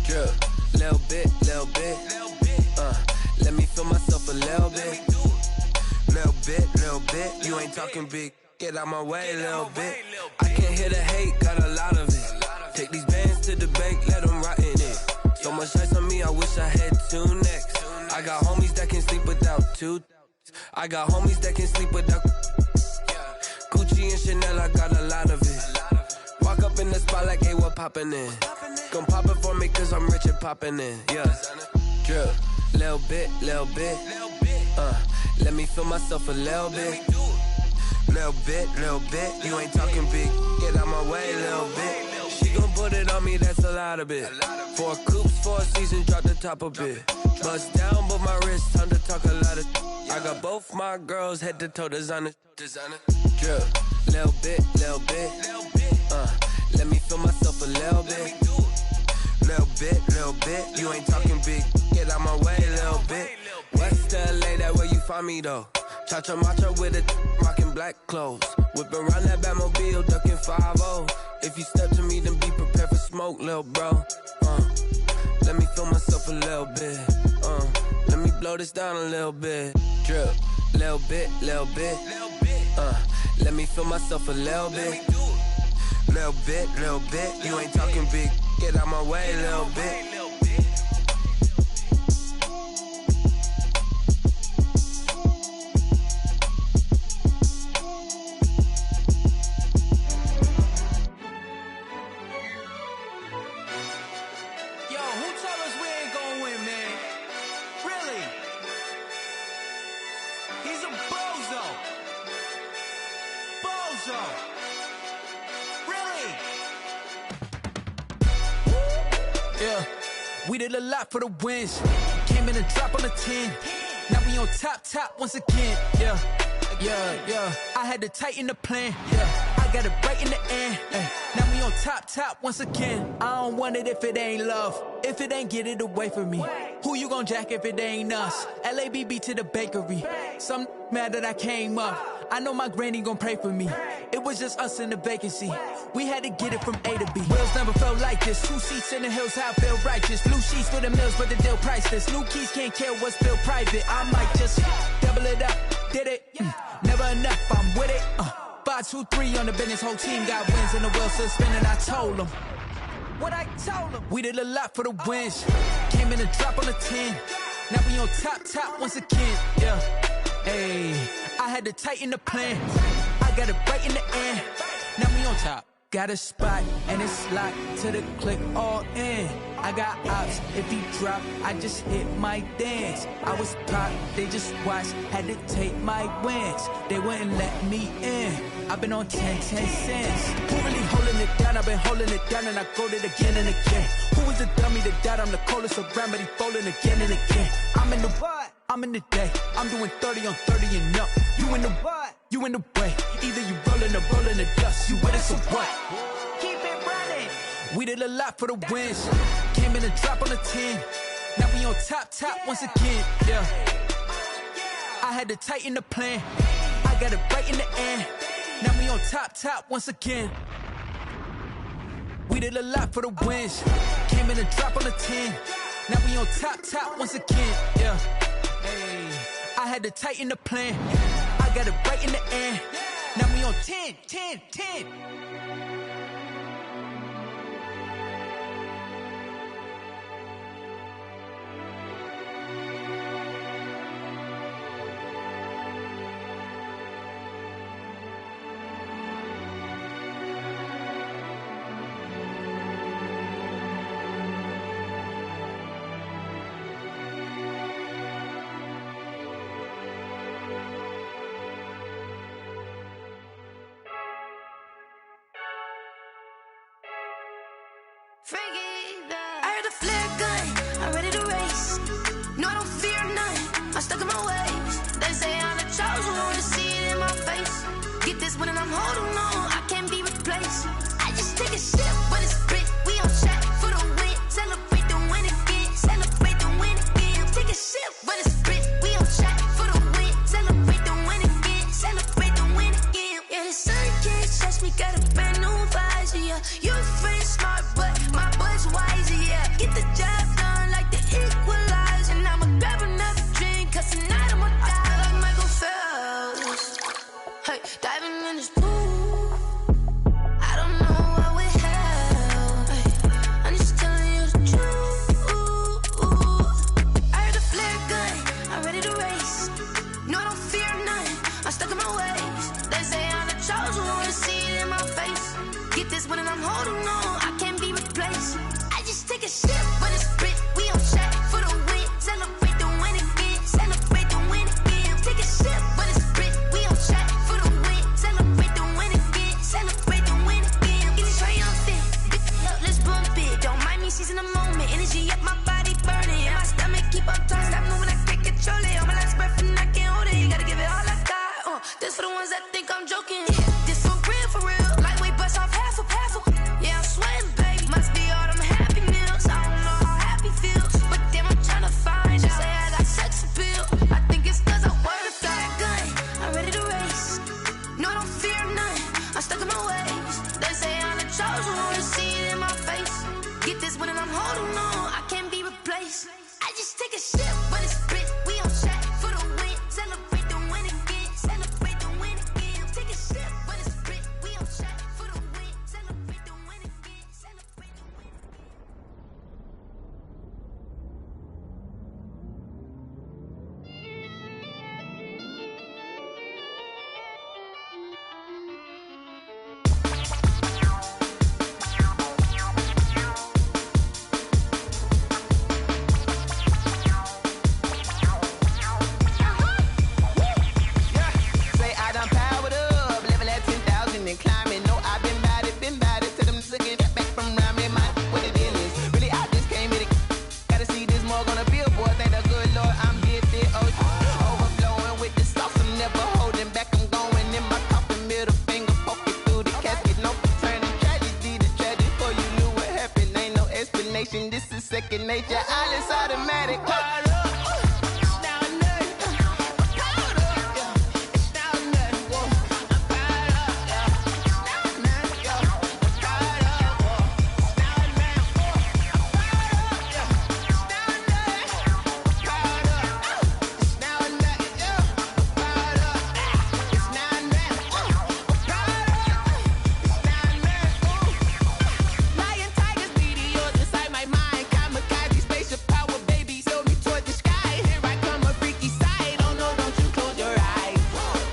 Drip, little bit. Let me feel myself a little bit. Little bit. You ain't talking big. Get out my way, little bit. I can't hear the hate, got a lot of it. Take these bands to the bank, let them rot in it. So much ice on me, I wish I had 2 necks. I got homies that can sleep without 2. I got homies that can sleep without. Gucci and Chanel, I got a lot of it. Walk up in the spot like, hey, what poppin' in? Gon' pop it for me, cause I'm rich and poppin' in. Yeah, drip, little bit. Let me feel myself a little bit. Little bit. You ain't talking big. Get out my way, little bit. She gon' put it on me, that's a lot of it. 4 coops, 4 seasons, drop the top a bit. Bust down, but my wrist, time to talk a lot of. I got both my girls head to toe designer. Drip, little bit. Let me feel myself a little bit. Little bit. You ain't talking big. Get out my way, little bit. West LA, that where you find me though. Cha-cha matcha with it, rockin' black clothes. Whip around that Batmobile, duckin' 5-0. If you step to me, then be prepared for smoke, lil' bro. Let me feel myself a little bit. Let me blow this down a little bit. Drip, little bit. Let me feel myself a little bit. Little bit. You ain't talking big. Get out my way, little bit. We did a lot for the wins. Came in and drop on the 10. Now we on top once again. Yeah. I had to tighten the plan. Yeah. I got it right in the end. Now we on top once again. I don't want it if it ain't love. If it ain't, get it away from me. Who you gon' jack if it ain't us? LABB to the bakery. Some mad that I came up. I know my granny gon' pray for me. It was just us in the vacancy. We had to get it from A to B. Wheels never felt like this. 2 seats in the hills, how I feel righteous. Blue sheets for the mills, but the deal priceless. New keys can't care what's still private. I might just double it up. Did it? Never enough, I'm with it. 5, 2, 3 on the business. Whole team got wins and the wheels still spinning. I told them what I told them. We did a lot for the wins. Came in and drop on the 10. Now we on top once again. Yeah. Hey, I had to tighten the plan. I got it right in the end. Now we on top. Got a spot and it's locked to the click all in. I got ops, if he drop, I just hit my dance. I was pop, they just watched, had to take my wins. They wouldn't let me in. I've been on 10 cents. Who really holding it down? I've been holding it down and I go it again and again. Who is the dummy that died? I'm the coldest around, but he folding again and again. I'm in the what? I'm in the day. I'm doing 30 on 30 and up. You in the what? You in the way. Either you rolling or rolling the dust. You with us or what? Keep it running. We did a lot for the wins. Came in and drop on the 10. Now we on top once again. Yeah. I had to tighten the plan. I got it right in the end. Now we on top once again. We did a lot for the wins. Came in and drop on the 10. Now we on top once again. Yeah. Hey, I had to tighten the plan. I got it right in the end. Now we on 10. I heard the flare gun, I'm ready to race. No, I don't fear none, I'm stuck in my ways. They say I'm the chosen one, to see it in my face. Get this one and I'm holding on, I can't be replaced. I just take a sip, but it's spit, we on track for the win. Celebrate the win again, celebrate the win again. Take a sip, but it's spit, we on track for the win. Celebrate the win again, celebrate the win again. Yeah, the sun can't touch me, yeah. You free smart, but my butt's wiser, yeah. Get the job done like the equalizer. And I'ma grab another drink, cause tonight I'ma die like Michael Phelps. Hey, diving in this pool, I don't know what we have. Hey, I'm just telling you the truth. I heard the flare gun, I'm ready to race. No, I don't fear none, I'm stuck in my ways. They say I'm the chosen one, see it in my face. Get this one and I'm holding on, I can't be replaced. I just take a sip, but it's spit, we on shot for the win. Celebrate the win again, celebrate the win again. Take a sip, but it's spit, we on shot for the win. Celebrate the win again, celebrate the win again. Get this triumphant, let's bump it. Don't mind me seizing the moment, energy up my body burning. And my stomach keep up turning, stop moving, I can't control it. On my last breath and I can't hold it, you gotta give it all I got. This for the ones that think I'm joking. This for real, lightweight bust off half a. Yeah, I'm sweating, baby, must be all them happy meals. I don't know how happy feels, but damn, I'm tryna find out. Say I got sex appeal, I think it's cause I work a gun, I'm ready to race. No, I don't fear none, I'm stuck in my ways. They say I'm the chosen one, see it in my face. Get this one and I'm holding on, I can't be replaced. I just take a sip, but it's spit, we on shot for the win. Celebrate the win again, celebrate the win again. Take a sip, but it's spit, we on shot for the win. Celebrate the win again, celebrate the win again. Say I done powered up, level at 10,000 and climbing. No, I've been bad it to them to get back from around me. My what the deal is. Really, I just came here to gotta see this more gonna billboard. Thank the good Lord, I'm gifted. Overflowing with the sauce, I'm never holding back. I'm going in my coffin, middle finger poking through the casket. No turning tragedy to tragic. Before you knew what happened, ain't no explanation. This is second nature. All is automatic. Lion, tigers, meteors inside my mind. Kamikaze, spaceship power, baby, sail me toward the sky. Here I come, a freaky side. Oh no, don't you close your eyes.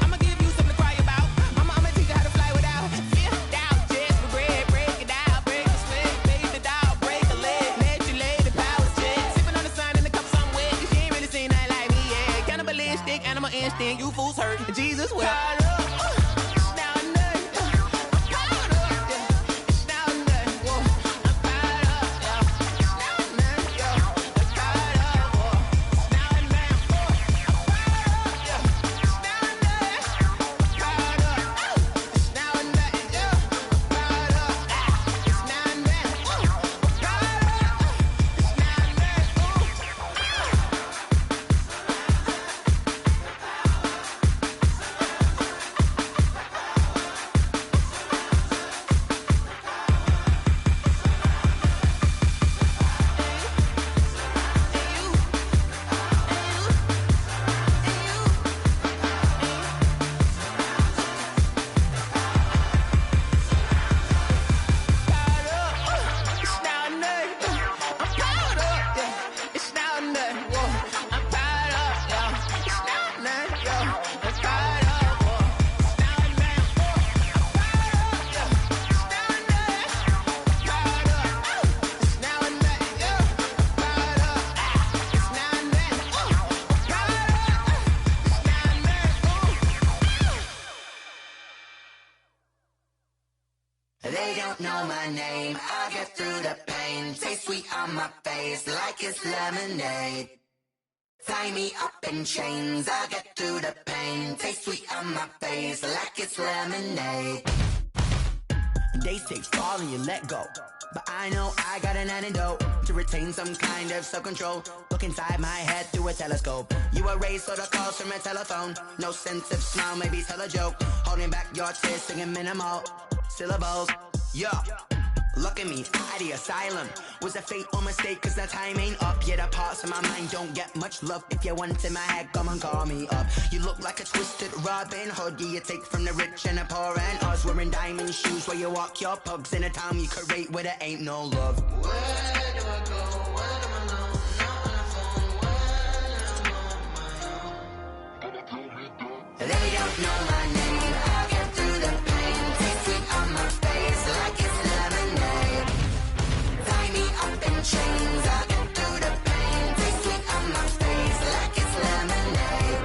I'ma give you something to cry about. I'ma teach you how to fly without fear. Doubt, just regret. Break it out, break a sweat, bathe the doll, break a leg. Let you lay the power check. Sipping on the sun in the cup somewhere. Cause she ain't really seen nothing like me, yeah. Cannibalistic, animal instinct. You fools hurt. Jesus will. They don't know my name, I get through the pain. Taste sweet on my face like it's lemonade. Tie me up in chains, I get through the pain. Taste sweet on my face like it's lemonade. They say fall and you let go, but I know I got an antidote to retain some kind of self-control. Look inside my head through a telescope. You erase all the calls from a telephone. No sense of smile, maybe tell a joke. Holding back your tears, singing minimal syllables. Yeah. Look at me, out the asylum. Was a fate or mistake, cause the time ain't up. Yeah, the parts of my mind don't get much love. If you want in my head, come and call me up. You look like a twisted Robin Hood. Yeah, you take from the rich and the poor and us. Wearing diamond shoes where you walk your pugs in a town you could rate where there ain't no love. Where do I go? Where am I alone? Not on the phone. When I'm on my own. They don't know my name. I'll get through the pain. Taste sweet on my face like it's lemonade. Tie me up in chains. I'll get through the pain. Taste sweet on my face like it's lemonade.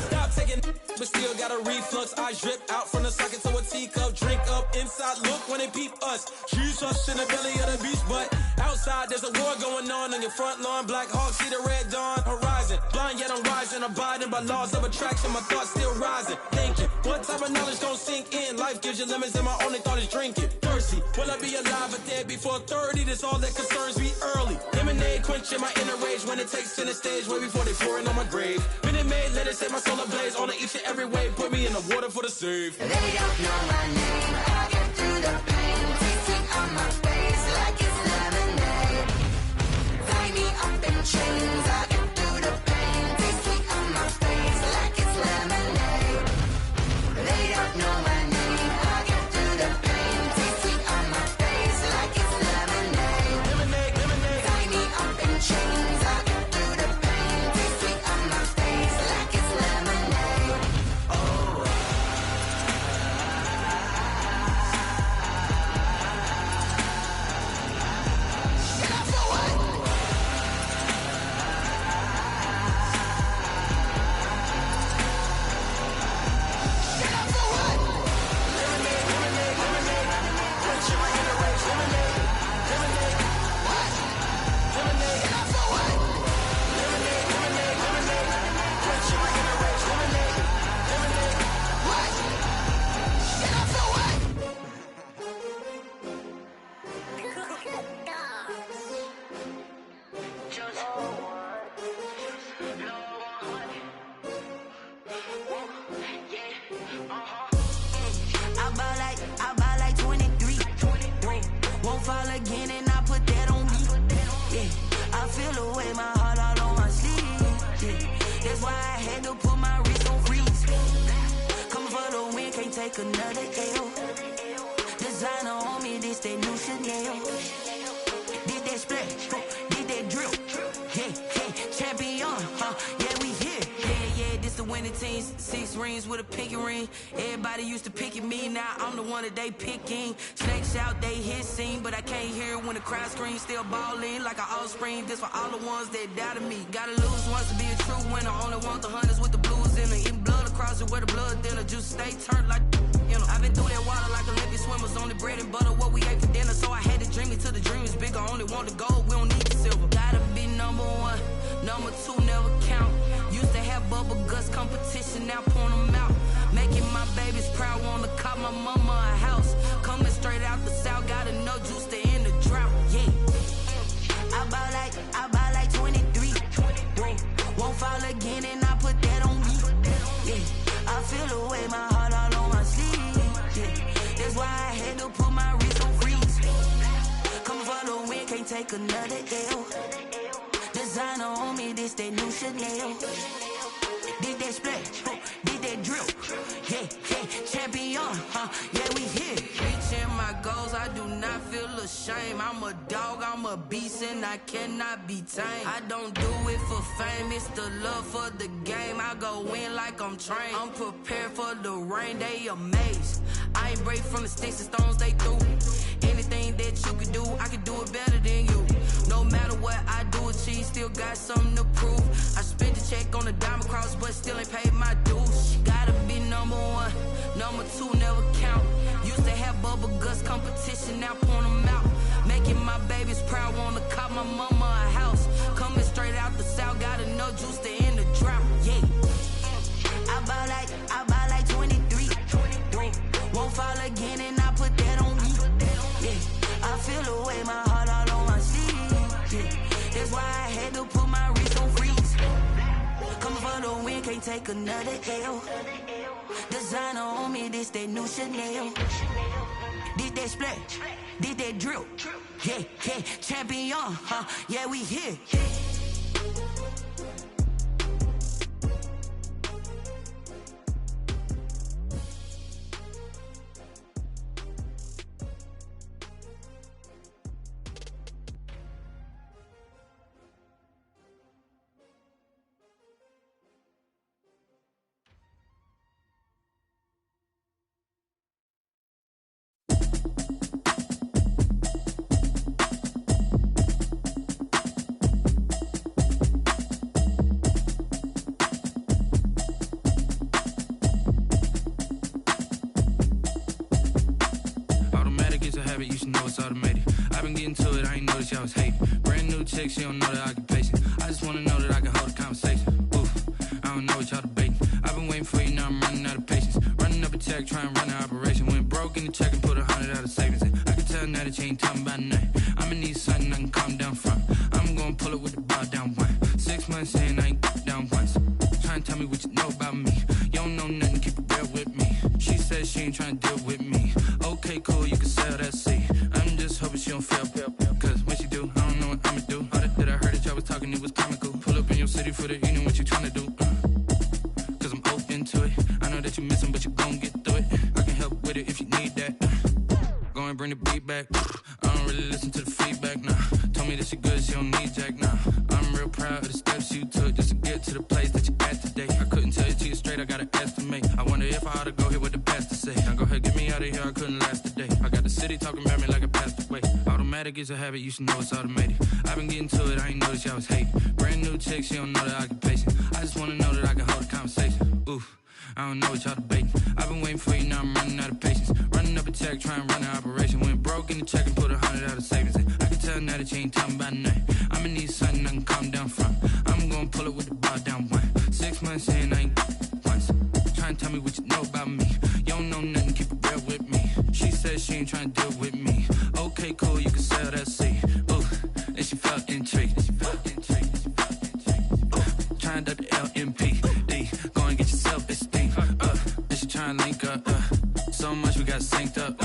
Stop taking, but still got a reflux. I drip out from the socket to a teacup. Drink up inside. Look when they peep us. She's us in the belly of the beach, but outside there's a war going on your front lawn. Black Hawk see the red dawn horizon. Blind yet I'm rising, abiding by laws of attraction. My thoughts still rising. Thinking, what type of knowledge don't sink in? Life gives you lemons and my only thought is drinking. Thirsty, will I be alive or dead before 30? That's all that concerns me early. Lemonade quenching my inner rage when it takes center stage way before they pour it on my grave. Minute Maid, let it set my soul ablaze. On each and every way, put me in the water for the save. They don't know my name. I'll get through the pain. Taste sweet on my face like it's lemonade. Tie me up in chains. I'll get through the pain. Taste sweet on my face like it's lemonade. They don't know my name. I'll get through the pain. Taste sweet on my face like it's lemonade. Lemonade, lemonade. Tie me up in chains. I'll get through the pain. Taste sweet on my face like it's lemonade. Oh. Get up for what? Get up for what? Lemonade, lemonade, lemonade. Quenching my inner rage. Lemonade, lemonade. What? Lemonade, Get up for what? lemonade, lemonade, lemonade. Quenching my inner rage. Lemonade, lemonade. What? Get up for what? I buy like 23. Won't fall again and I put that on me. Yeah, I feel away my heart all on my sleeve. Yeah, that's why I had to put my wrist on freeze. Coming for the win, can't take another L. Designer on me, this that new Chanel. Did that splash, did that drill. Yeah, yeah, champion, yeah, we here. Yeah, this the winning team. 6 rings with a pinky ring. Everybody used to pick at me, now I'm the one that they picking. Snakes out, they hit scene, but I can't hear it when the crowd screams. Still ballin' like an offspring. This for all the ones that doubted me. Gotta lose once to be a true winner. Only want the hunters with the blues in it. Eating blood across it where the blood thinner. Juice stay turned like, you know. I've been through that water like Olympic swimmers. Only bread and butter, what we ate for dinner. So I had to dream it till the dream is bigger. Only want the gold, we don't need the silver. Gotta be number 1, number 2 never count. Used to have bubble guts competition, now point them out. Making my babies proud, wanna cop my mama a house. Coming straight out the south, gotta know juice to end the drought. Yeah, I buy like 23. Won't fall again and I put that on me. Yeah, I feel away my heart all on my sleeve. Yeah, that's why I had to put my wrist on freeze. Coming for the win, can't take another L. Designer on me, this that new Chanel. Did that splash, did that drill. Yeah, yeah, champion, yeah, we here. Reaching my goals, I do not feel ashamed. I'm a dog, I'm a beast, and I cannot be tamed. I don't do it for fame, it's the love for the game. I go in like I'm trained. I'm prepared for the rain, they amazed. I ain't break from the sticks and stones they threw. Anything that you can do, I can do it better than you. No matter what I do, achieve, still got something to prove. I spent the check on the diamond cross, but still ain't paid my dues. Gotta be number 1, number 2 never count. Used to have bubble guts competition, now point them out. Making my babies proud, wanna cop my mama a house. Coming straight out the south, gotta know juice to end the drought. Yeah, I buy like 23. Won't fall again and I put that on me. Yeah, I feel away my heart all on my sleeve. Yeah, that's why I had to put my wrist on freeze. Coming for the win, can't take another L. Designer on me, this that new Chanel. Did that splat, did that drill. Yeah, yeah, champion, huh? Yeah, we here. I was hating. Brand new chick, she don't know the occupation. I just wanna know that I can hold a conversation. Oof, I don't know what y'all debating. I've been waiting for you, now I'm running out of patience. Running up a check, trying to run an operation. Went broke in the check and put 100 out of savings in. I can tell now that you ain't talking about nothing. I'ma need something I can calm down from. I'm gonna pull it with the bar down one. 6 months in, I ain't down once. Trying to tell me what you know about me. You don't know nothing, keep it real with me. She said she ain't trying to deal with me. Okay, cool, you can sell that seat. I'm just hoping she don't fail. Cause when she do, I don't know what I'ma do. All that I heard that y'all was talking, it was comical. Pull up in your city for the evening, what you trying to do? Cause I'm open to it. I know that you missing, but you gon' get through it. I can help with it if you need that. Go and bring the beat back. I don't really listen to the feedback, nah. Told me that she good, she don't need jack, nah. I'm real proud of the steps you took just to get to the place that you at today. I couldn't tell you to you straight, I gotta estimate. I wonder if I ought to go here with the pastor say. Now go ahead, get me out of here, I couldn't last a day. I got the city talking about me like a passed away. Automatic is a habit, you should know it's automated. I've been getting to it, I ain't noticed y'all was hating. Brand new chick, she don't know the occupation. I just wanna know that I can hold a conversation. Oof, I don't know what y'all debating. I've been waiting for you, now I'm running out of patience. Running up a check, trying to run an operation. Went broke in the check and put 100 out of savings in. I can tell now that you ain't talking about nothing. I'ma need something I can calm down from. I'm gonna pull it with the bar down one. 6 months in, I ain't once. Trying to tell me what you know about me. You don't know nothing, keep it real with me. She said she ain't trying to deal with me. Okay, cool, you can sell that seat. Ooh, and she felt intrigued. Trying to the LMPD. Go and get your self-esteem. And she trying to link up. So much we got synced up.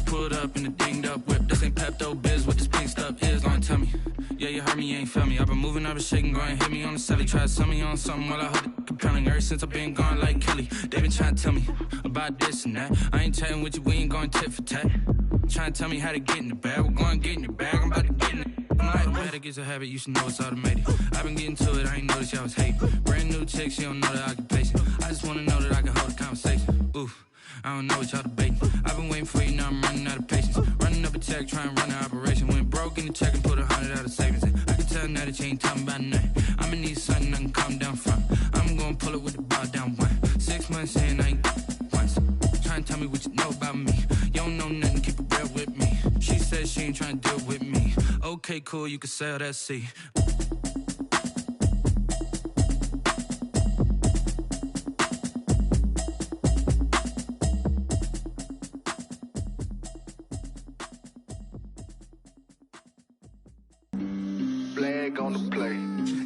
Pulled up in the dinged up whip. This ain't Pepto-Biz, what this pink stuff is. Gonna tell me. Yeah, you heard me, you ain't felt me. I've been moving, I've been shaking, go and hit me on the celly. Try to sell me on something while I hold it compelling. Ever since I've been gone like Kelly, they been trying to tell me about this and that. I ain't chatting with you, we ain't going tit for tat. Trying to tell me how to get in the bag. We're going to get in your bag, I'm about to get in it. I'm like, automatic is a habit, you should know it's automated. I've been getting to it, I ain't noticed y'all was hating. Brand new chick, she don't know the occupation. I just wanna know that I can hold a conversation. Oof, I don't know what y'all debating. I've been waiting for you, now I'm running out of patience. Running up a check, trying to run an operation. Went broke in the check and put 100 out of savings in. I can tell now that you ain't talking about nothing. I'ma need something I can calm down from. I'm gonna pull it with the bar down one. 6 months in, I ain't once. Trying to tell me what you know about me. You don't know nothing, keep it real with me. She said she ain't trying to deal with me. Okay, cool, you can sell that seat. Flag on the play.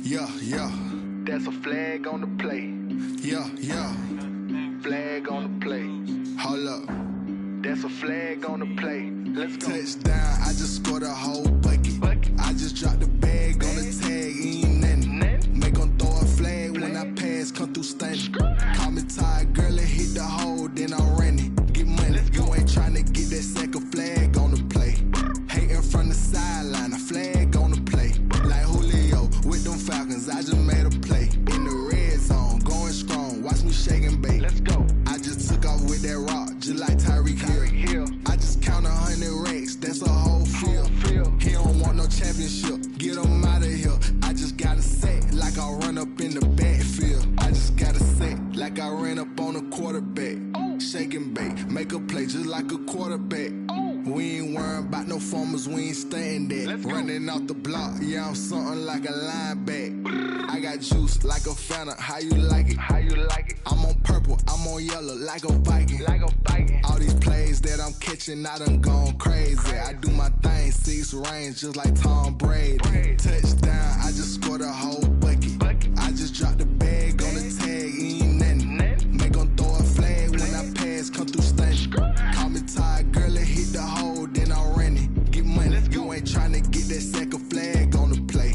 Yeah, yeah. That's a flag on the play. Yeah, yeah. Flag on the play. Hold up. That's a flag on the play. Let's go. Touchdown, I just scored a whole bucket. I just dropped the bag on the tag, ain't nothing. Make them throw a flag when I pass, come through stunning. Call me tired, girl, and hit the hole, then I'm running. Get money, you ain't trying to get that second flag on the play. Hating from the sideline, a flag on the play. Like Julio with them Falcons, I just made a play. In the red zone, going strong, watch me shake and bake. Let's go. I just took off with that rock, just like Tyreek Hill. I just count 100 racks, that's a whole field. He don't want no championship, get him out of here. I just got a set, like I run up in the backfield. I just got a set, like I ran up on a quarterback. Shake and bake, make a play just like a quarterback. We ain't worrying about no formers, we ain't staying there. Running off the block, yeah, I'm something like a lineback. I got juice like a Fanta, how you like it? How you like it? I'm on purple, I'm on yellow, like a Viking. Like a Viking. All these plays that I'm catching, I done gone crazy. I do my thing, 6 range, just like Tom Brady. Touchdown, I just scored a whole bucket. I just dropped the bag on the tag, ain't nothing. Make them throw a flag when I pass, come through stunning. Call me tired, girl, and hit hit the hole, then I ran it. Get money, you ain't tryna get that second flag on the play.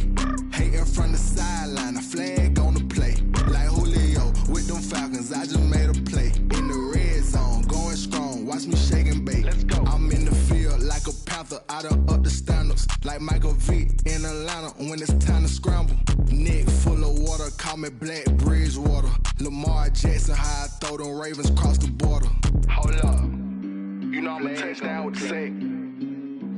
Hating from the sideline, a flag on the play. Like Julio with them Falcons, I just made a play. In the red zone, going strong, watch me shake and bake. Let's go. I'm in the field like a Panther, I done up the standards. Like Michael Vick in Atlanta when it's time to scramble. Neck full of water, call me Black Bridgewater. Lamar Jackson, how I throw them Ravens cross the border. Hold up. You know I'm a touchdown with the sack.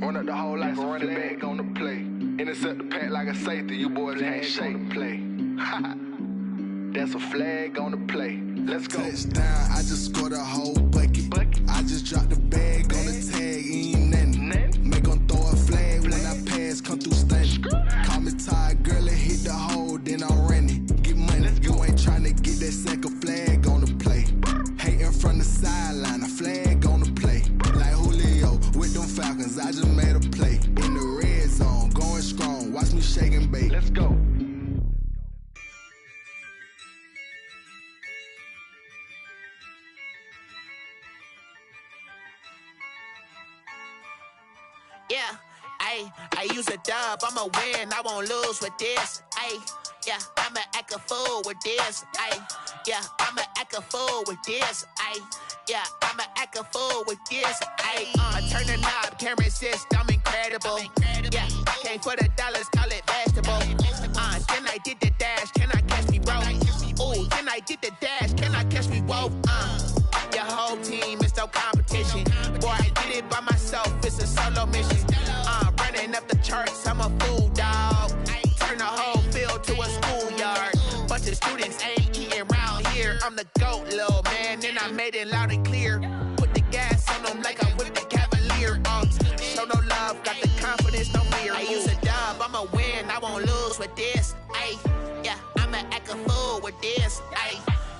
Run up the whole like a running back on the play. Intercept the pack like a safety. You boys can't shake the play. That's a flag on the play. Let's go. Touchdown, I just scored a whole bucket. I just dropped the bag on the tag, ain't nothing. Make them throw a flag when I pass, come through stunning. Call me Todd Gurley, hit the hole, then I ran it. Get money, you ain't tryna get that second flag on the play. Hating from the sideline, a flag on the play. Like Julio with them Falcons, I just made a play. In the red zone, going strong, watch me shake and bake. Let's go. Yeah, I use a dub, I'ma win, I won't lose with this. Yeah, I'ma act a fool with this. Yeah, I'ma act a fool with this. Yeah, I'ma act a fool with this. I turn the knob, can't resist, I'm incredible. Yeah, came for the dollars, call it vegetable. Then I did the dash, can I catch me, bro? Ooh, then I did the dash, can I catch me, whoa? Your whole team is no competition. Boy, I did it by myself, it's a solo mission. Running up the charts, I'm a fool, dog. Turn the whole field to a schoolyard. Bunch of students ain't eating round here. I'm the GOAT, little man, and I made it loud and clear. Put the gas on them like I'm with the Cavalier. Show no love, got the confidence, no fear. I use a dub, I'ma win, I won't lose with this. Yeah, I'ma act a fool with this.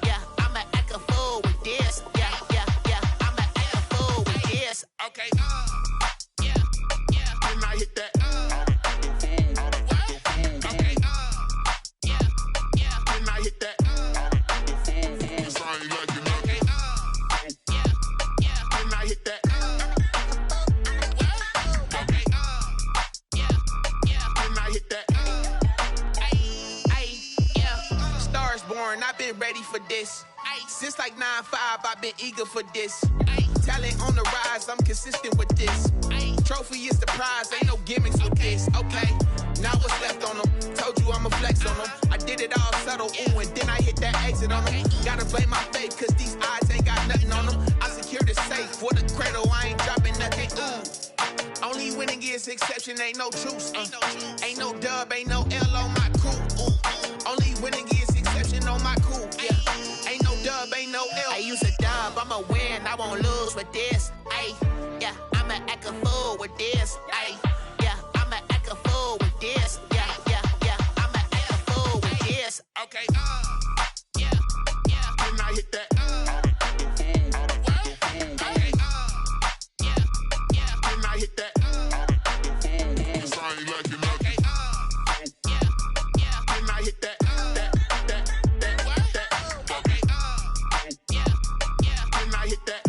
Yeah, I'ma act a fool with this. Yeah, I'ma act a fool with this. Okay. Then I hit that. Okay. Then I hit that. Cause I ain't like it, okay. Then I hit that. Okay. Then I hit that. Yeah. Stars born, I've been ready for this. Since like 9-5, I've been eager for this. Talent on the rise, I'm consistent with this. Trophy is the prize, ain't no gimmicks with this. Okay, now what's left on them? Told you I'ma flex on them. I did it all subtle, ooh, and then I hit that exit on them. Gotta blame my faith, cause these odds ain't got nothing on them. I secured the safe for the cradle, I ain't dropping nothing, ooh. Only winning is exception, ain't no truce. Ain't no dub, ain't no L on my crew. Ooh. Only winning is exception on my crew. Yeah, ain't no dub, ain't no L. I use a dub, I'ma win, I won't lose with this. Yeah, I'ma act a fool with this. Yeah, I'ma act a fool with this. Yeah, I'ma act a fool with this. Okay. Then I hit that. Okay. Then I hit that. Cause I ain't like it, okay. Then I hit that. Okay. Then I hit that.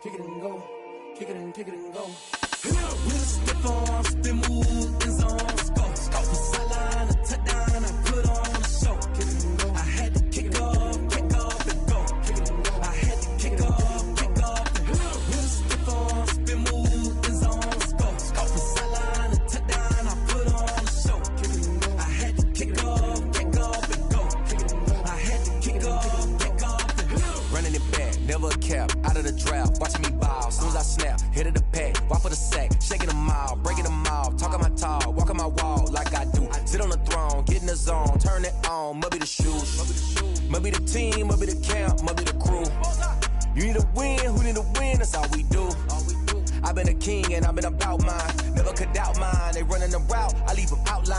Kick it and go, kick it and go. With a stiff arm, spin move, in zone, go. Off the sideline, a touchdown, I put on a show. Kick it and go. I had to kick off and go. Kick it and go. I had to kick off and go. With a stiff arm, spin move, in zone, go. Off the sideline, a touchdown, I put on a show. Kick it and go. I had to kick off and go. Kick it and go. I had to kick off and go. Running it back, never cap, out of the draft, watching me ball. Soon as I snap, hit of the pack, walk for the sack, shaking them out, breaking them out, talking my talk, walking my wall like I do. Sit on the throne, get in the zone, turn it on, must be the shoes, must be the team, must be the camp, must be the crew. You need a win, who need a win, that's all we do. I've been a king and I've been about mine, never could doubt mine. They running the route, I leave them outline.